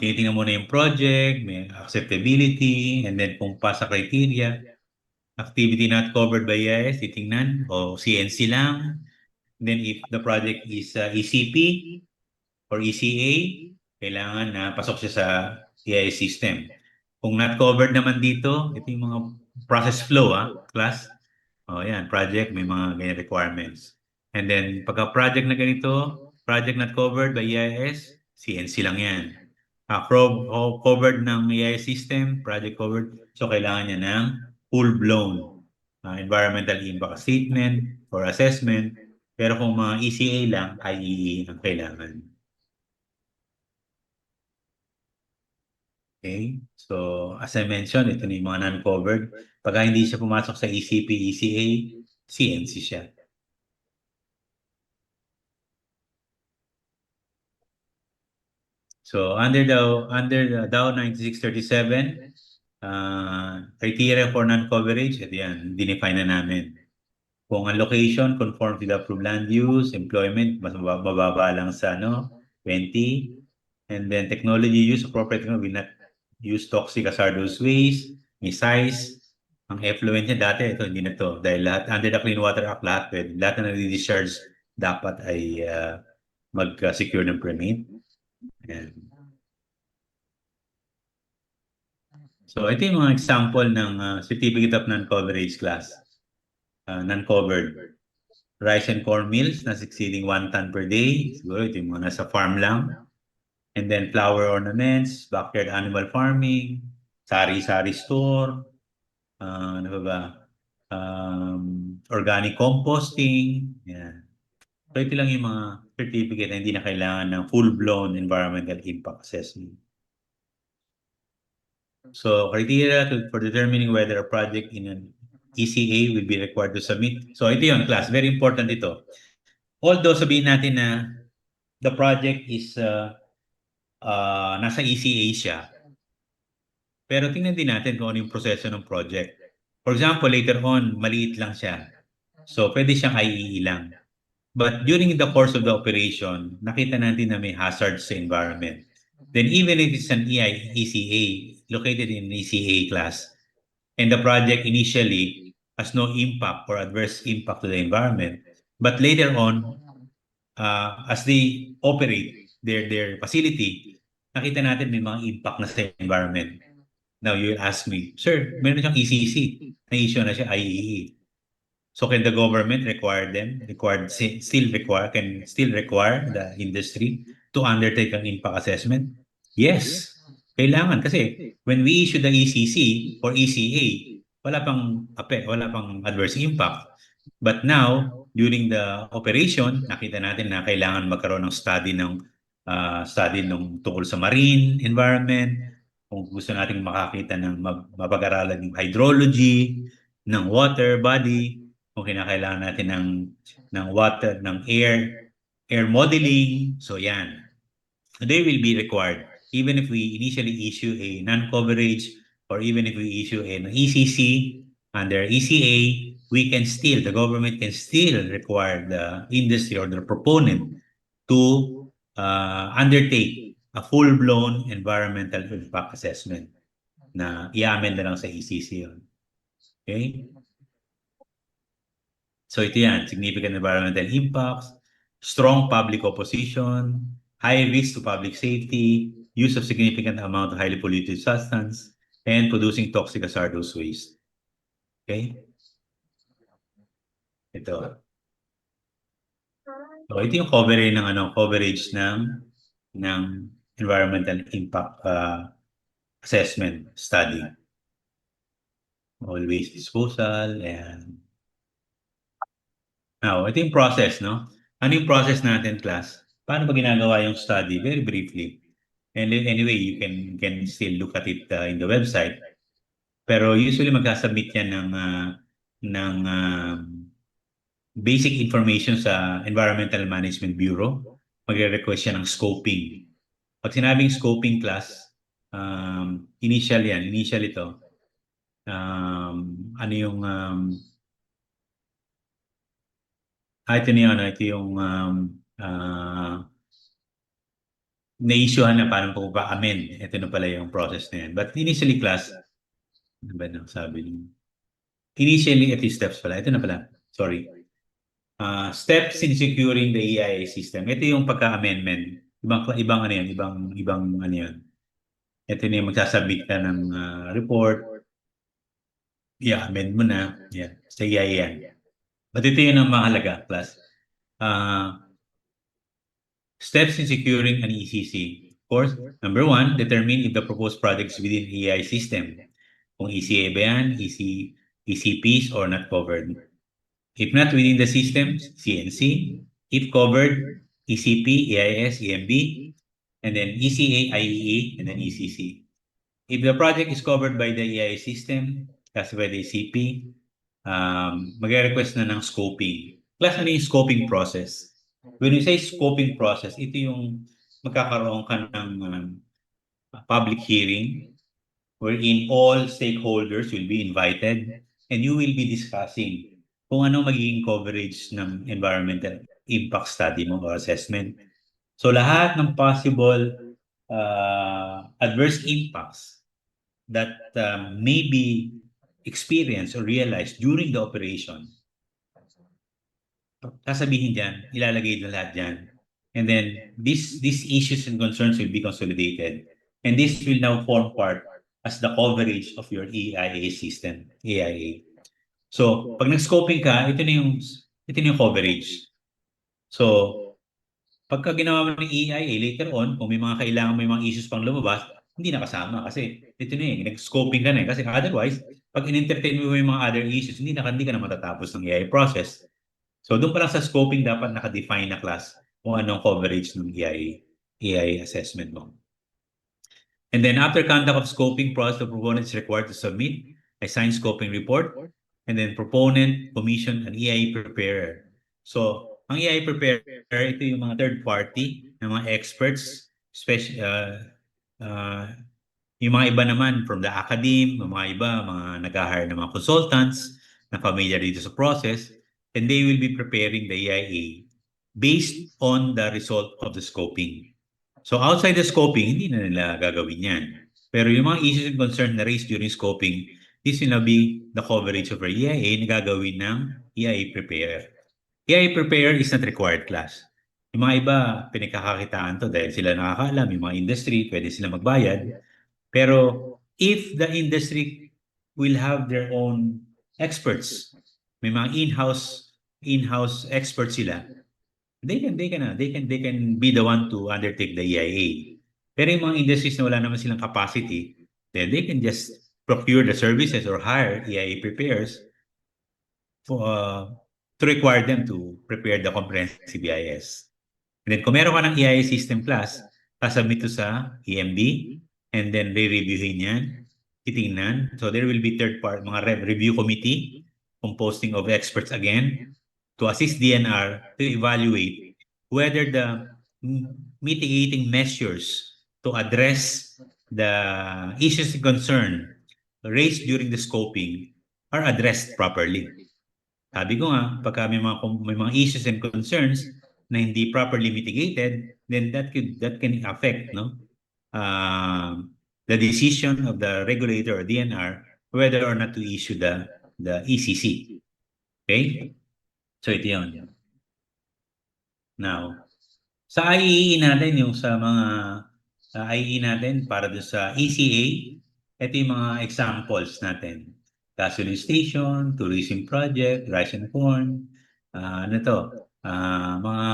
tinitingnan muna yung project, may acceptability, and then kung pasa criteria, activity not covered by EIS, titingnan, o CNC lang. And then if the project is ECP or ECA, kailangan na pasok siya sa EIS system. Kung not covered naman dito, ito yung mga process flow, class. O yan, project, may mga ganyan requirements. And then, pagka project na ganito, project not covered by EIS, CNC lang yan. Covered ng EIS system, project covered, so kailangan niya ng full-blown environmental impact statement or assessment. Pero kung mga ECA lang, IEE ang kailangan. Okay, so as I mentioned, ito na yung mga non-covered. Pagka hindi siya pumasok sa ECP, ECA, CNC siya. So under the Dow 9637, criteria for non-coverage, ito yan, dinefine na namin. Kung ang location conform to the approved land use, employment, mas mababa lang sa 20. And then technology use, appropriate will not use toxic hazardous waste, may size. Ang effluent niya dati, ito hindi na to. Dahil lahat, under the Clean Water Act, lahat na nadi-discharge dapat ay mag-secure ng permit. Ayan. So ito yung mga example ng Certificate of Non-Coverage class. Non-covered. Rice and corn mills na exceeding 1 ton per day. Siguro ito yung mga nasa farm lang. And then flower ornaments, backyard animal farming, sari-sari store, ano ba? Organic composting. Yan. So ito lang yung mga certificate na hindi na kailangan ng full-blown environmental impact assessment. So criteria for determining whether a project in an ECA will be required to submit. So ito yung class, very important ito. Although sabihin natin na the project is nasa ECA siya, pero tingnan din natin kung ano yung proseso ng project. For example, later on, maliit lang siya. So pwede siyang IEE lang. But during the course of the operation, nakita natin na may hazards sa environment. Then even if it's an ECA, located in an ECA class, and the project initially has no impact or adverse impact to the environment, but later on, as they operate their facility, nakita natin may mga impact na sa environment. Now you will ask me, sir, meron siyang ECC, na-issue na siya IEE. So can the government can still require the industry to undertake an impact assessment? Yes, kailangan kasi when we issue the ECC or ECA, wala pang adverse impact. But now, during the operation, nakita natin na kailangan magkaroon ng study ng tungkol sa marine environment, kung gusto nating makakita ng mapag-aralan ng hydrology, ng water body, kung kinakailangan natin ng water, ng air modeling. So yan. They will be required. Even if we initially issue a non-coverage or even if we issue an ECC under ECA, the government can still require the industry or the proponent to undertake a full-blown environmental impact assessment na i-amend na lang sa ECC yun. Okay? So ito yan, significant environmental impacts, strong public opposition, high risk to public safety, use of significant amount of highly polluted substance, and producing toxic hazardous waste. Okay? Ito. So ito yung coverage ng environmental impact assessment study. All waste disposal and now, ito yung process, no? Ano yung process natin, class? Paano ba ginagawa yung study? Very briefly. And then anyway, you can still look at it in the website. Pero usually magkasubmit yan ng basic information sa Environmental Management Bureau. Magre-request siya ng scoping. Pag sinabing scoping class, initial ito. Ano yung ito yung na-issuehan na parang pa-amend. Ito na pala yung process na yan. But initially class, ano ba nang sabi niyo? Initially, ito yung steps pala. Ito na pala. Sorry. Steps in securing the EIA system. Ito yung pagka-amendment. Ibang ano yan. Ibang ano yan. Ito na yung magsasubmit ka ng report. Amend mo na. Yan. Sa EIA yan. But ito yun ang mahalaga, class. Steps in securing an ECC. Of course, number 1, determine if the proposed project is within EI system. Kung ECA ba yan, ECPs or not covered. If not within the system, CNC. If covered, ECP, EIS, EMB, and then ECA, IEE, and then ECC. If the project is covered by the EI system, kasi by the ECP, mag-request na ng scoping. Class, ano yung scoping process? When we say scoping process, ito yung magkakaroon ka ng public hearing wherein all stakeholders will be invited and you will be discussing kung ano magiging coverage ng environmental impact study mo or assessment. So lahat ng possible adverse impacts that may be experienced or realized during the operation, sasabihin dyan, ilalagay na lahat dyan. And then, these issues and concerns will be consolidated. And this will now form part as the coverage of your EIA system, AIA. So, pag nag-scoping ka, ito na yung coverage. So, pagka ginawa mo ng EIA, later on, kung may mga kailangan, may mga issues pang lumabas, hindi na kasama kasi ito na nag-scoping ka na kasi otherwise, pag in-entertain mo yung mga other issues, hindi ka na matatapos ng EIA process. So, doon pa lang sa scoping, dapat naka-define na class kung anong coverage ng EIA assessment mo. And then, after conduct of scoping process, the proponent is required to submit a signed scoping report, and then proponent, commission, and EIA preparer. So, ang EIA preparer, ito yung mga third party, ng mga experts, yung mga iba naman from the academe, mga iba, mga nag-hire ng mga consultants na familiar dito sa process, and they will be preparing the EIA based on the result of the scoping. So outside the scoping, hindi na nila gagawin yan. Pero yung mga issues and concerns na raised during scoping, this will now be the coverage of our EIA na gagawin ng EIA preparer. EIA preparer is not required class. Yung mga iba, pinagkakakitaan to dahil sila nakakaalam, yung mga industry, pwede sila magbayad. Pero if the industry will have their own experts, may mga in-house experts sila, they can be the one to undertake the EIA. Pero yung mga industries na wala naman silang capacity, then they can just procure the services or hire EIA preparers to require them to prepare the comprehensive EIS. And then kung meron ka ng EIA system class, kasubmit to sa EMB, and then re-reviewin yan, titingnan. So there will be mga review committee composing of experts again to assist DNR to evaluate whether the mitigating measures to address the issues of concern raised during the scoping are addressed properly. Sabi ko nga, pagka may mga issues and concerns na hindi properly mitigated, then that can affect the decision of the regulator or DNR whether or not to issue the ECC. Okay? So ito yun. Now, sa IEE natin, yung sa mga IEE natin, para doon sa ECA, ito yung mga examples natin. Gasoline station, tourism project, rice and corn, mga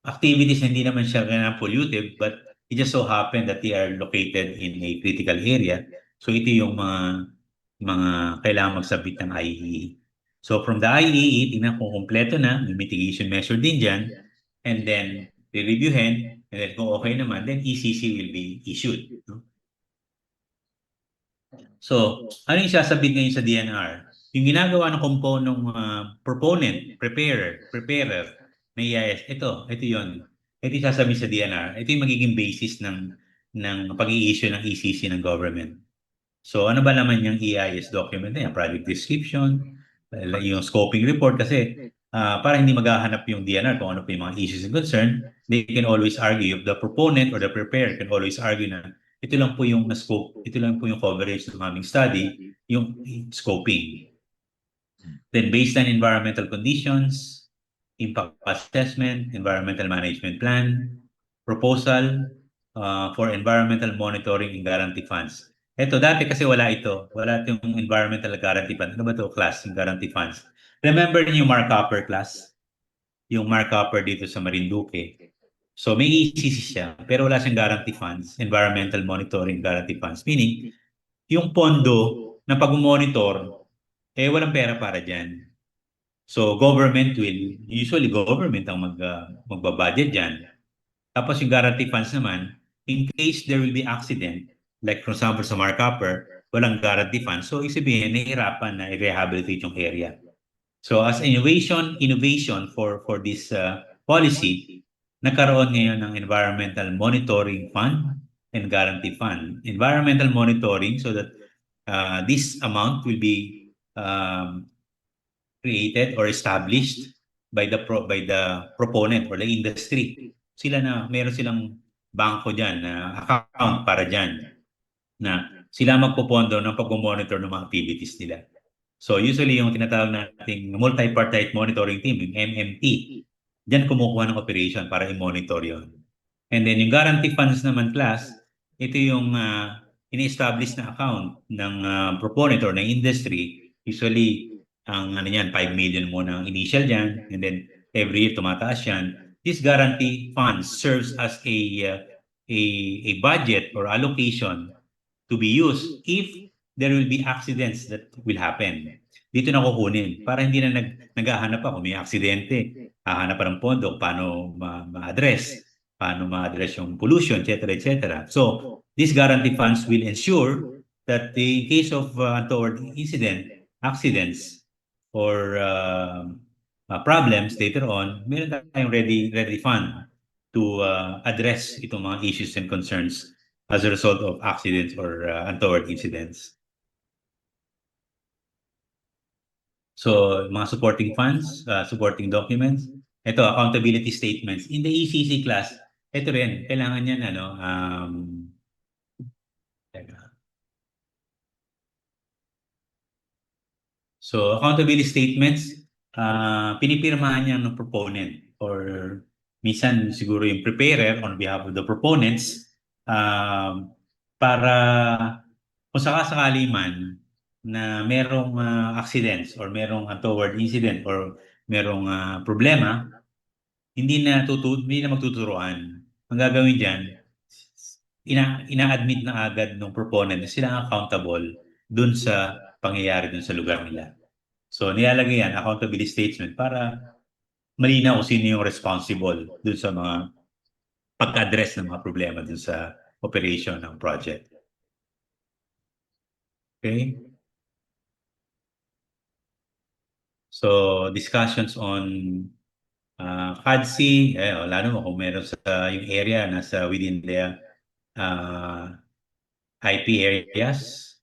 activities na hindi naman siya pollutive, but it just so happened that they are located in a critical area. So ito yung mga kailangan magsabit ng IEE. So from the IEE, tingnan kung kompleto na, may mitigation measure din dyan, and then re-reviewin, And then kung okay naman, then ECC will be issued. No? So, ano yung sasabit ngayon sa DNR? Yung ginagawa ng proponent, preparer na EIS, ito yun. Ito yung sasabihin sa DNR. Ito yung magiging basis ng pag-i-issue ng ECC ng government. So, ano ba naman yung EIS document na yan? Project description, yung scoping report kasi para hindi maghahanap yung DNR kung ano pa yung mga issues and concern, they can always argue, the proponent or the preparer can always argue na ito lang po yung scope, ito lang po yung coverage ng aming study, yung scoping. Then based on environmental conditions, impact assessment, environmental management plan, proposal for environmental monitoring and guarantee funds. Ito, dati kasi wala ito. Wala itong environmental guarantee fund. Ano ba ito class, yung guarantee funds? Remember niyo yung Mark Copper class? Yung Mark Copper dito sa Marinduque. So may ECC siya, pero wala siyang guarantee funds, environmental monitoring guarantee funds. Meaning, yung pondo na pag-monitor, walang pera para dyan. So usually government ang magbabudget dyan. Tapos yung guarantee funds naman, in case there will be accident, like for example sa Mark Copper, walang guarantee funds. So isabihin, nahihirapan na i-rehabilitate yung area. So as innovation for this policy, nagkaroon ngayon ng Environmental Monitoring Fund and Guarantee Fund. Environmental monitoring so that this amount will be created or established by the proponent or the industry. Meron silang bangko dyan, account para dyan, na sila magpopondo ng pag-monitor ng mga activities nila. So usually yung tinatawag nating multi-party monitoring team, yung MMT, diyan kumukuha ng operation para i-monitor yon. And then yung guarantee funds naman class, ito yung ini-establish na account ng proponent or ng industry. Usually, ang 5 million muna ang initial dyan, and then every year tumataas yan. This guarantee funds serves as a budget or allocation to be used if there will be accidents that will happen. Dito na kukunin para hindi na naghahanap pa kung may aksidente. Hahanap pa ng pondo paano ma-address, paano ma-address yung pollution, etc., etc. So, these guarantee funds will ensure that in case of untoward accidents, or problems later on, meron tayong ready fund to address itong mga issues and concerns as a result of accidents or untoward incidents. So, mga supporting funds, supporting documents. Ito, accountability statements. In the ECC class, ito rin, kailangan yan, So, accountability statements, pinipirmahan niya ng proponent or minsan siguro yung preparer on behalf of the proponents para kung sakasakali man na merong accidents or merong untoward incident or merong problema, hindi na magtuturuan. Ang gagawin diyan, ina-admit na agad ng proponent na sila accountable dun sa pangyayari dun sa lugar nila. So nilalagay yan, accountability statement para malinaw kung sino yung responsible dun sa mga pag-address ng mga problema dun sa operation ng project. Okay? So, discussions on CADC, wala naman kung meron sa yung area nasa within the IP areas.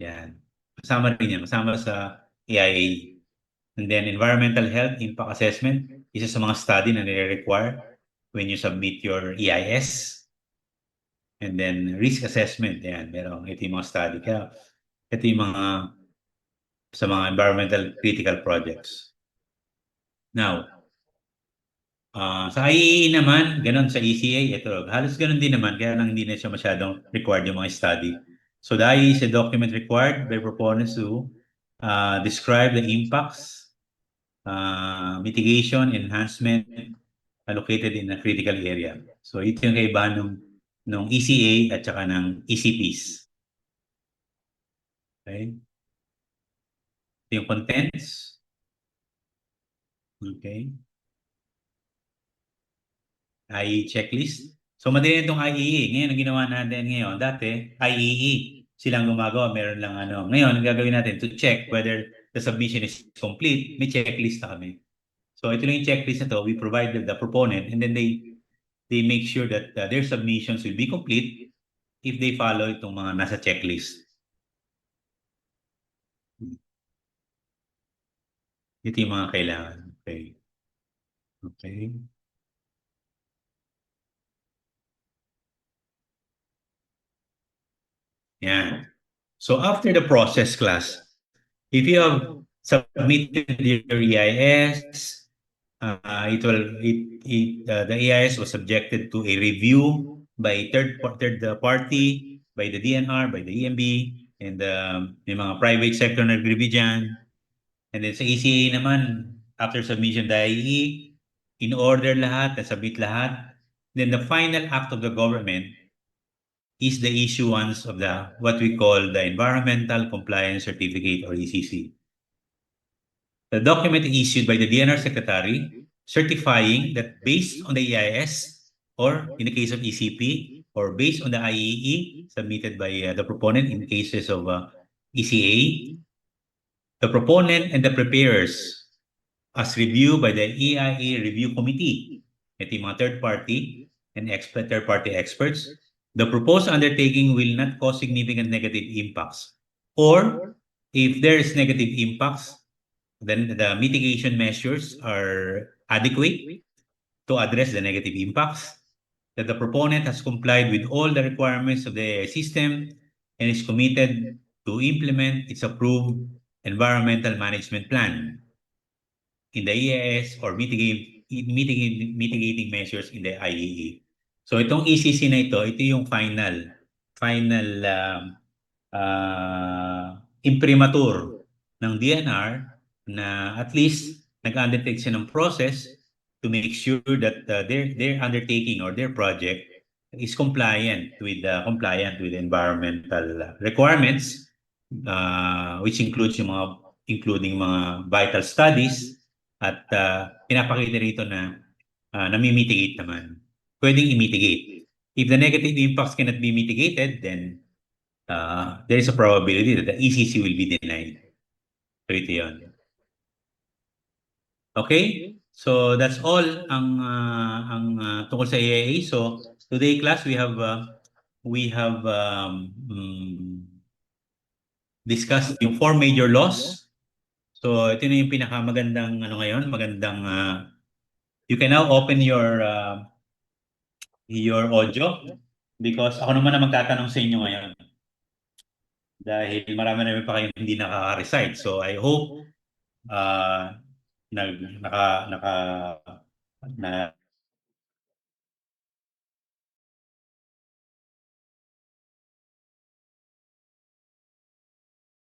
Yan. Kasama rin yan. Kasama sa AIA. And then, environmental health impact assessment, isa sa mga study na nire-require when you submit your EIS. And then, risk assessment. Yan. Meron. Ito yung mga study. Kaya, ito yung mga sa mga environmental critical projects. Now, sa IAA naman, ganun sa ECA, ito, halos ganun din naman, kaya lang hindi na siya masyadong required yung mga study. So the IAA is a document required by proponents to describe the impacts, mitigation, enhancement allocated in a critical area. So ito yung kaibahan ng ECA at saka ng ECPs. Okay? Ito yung contents. Okay. IEE checklist. So madali itong IEE. Ngayon, ang ginawa natin ngayon, dati, IEE silang gumagawa, meron lang ano. Ngayon, ang gagawin natin to check whether the submission is complete, may checklist na kami. So ito lang yung checklist na to, we provide the proponent and then they make sure that their submissions will be complete if they follow itong mga nasa checklist. Ito yung mga kailangan. Okay. Okay. Yeah. So after the process class, if you have submitted your EIS, the EIS was subjected to a review by third party, by the DNR, by the EMB, and may mga private sector na nag-review dyan. And then sa ECA naman, after submission the IEE, in order lahat, nasubmit lahat. Then the final act of the government is the issuance of the what we call the Environmental Compliance Certificate or ECC. The document is issued by the DNR Secretary certifying that based on the EIS or in the case of ECP or based on the IEE submitted by the proponent in cases of ECA, the proponent and the preparers as reviewed by the EIA Review Committee, ito yung mga third party and third party experts, the proposed undertaking will not cause significant negative impacts. Or if there is negative impacts, then the mitigation measures are adequate to address the negative impacts, that the proponent has complied with all the requirements of the system and is committed to implement its approved environmental management plan in the EIS or mitigating measures in the IEE. So itong ECC na ito yung final imprimatur ng DNR na at least nag-undertake siya ng process to make sure that their undertaking or their project is compliant with environmental requirements, which includes including mga vital studies at pinapakita rito na nami-mitigate naman. Pwedeng i-mitigate. If the negative impacts cannot be mitigated, then there is a probability that the ECC will be denied. So ito yun. Okay? So that's all ang tungkol sa EIA. So today class we have discussed yung 4 major laws. So ito na yung pinakamagandang magandang you can now open your audio because ako naman na magtatanong sa inyo ngayon. Dahil marami pa kayong hindi nakaka-recite. So I hope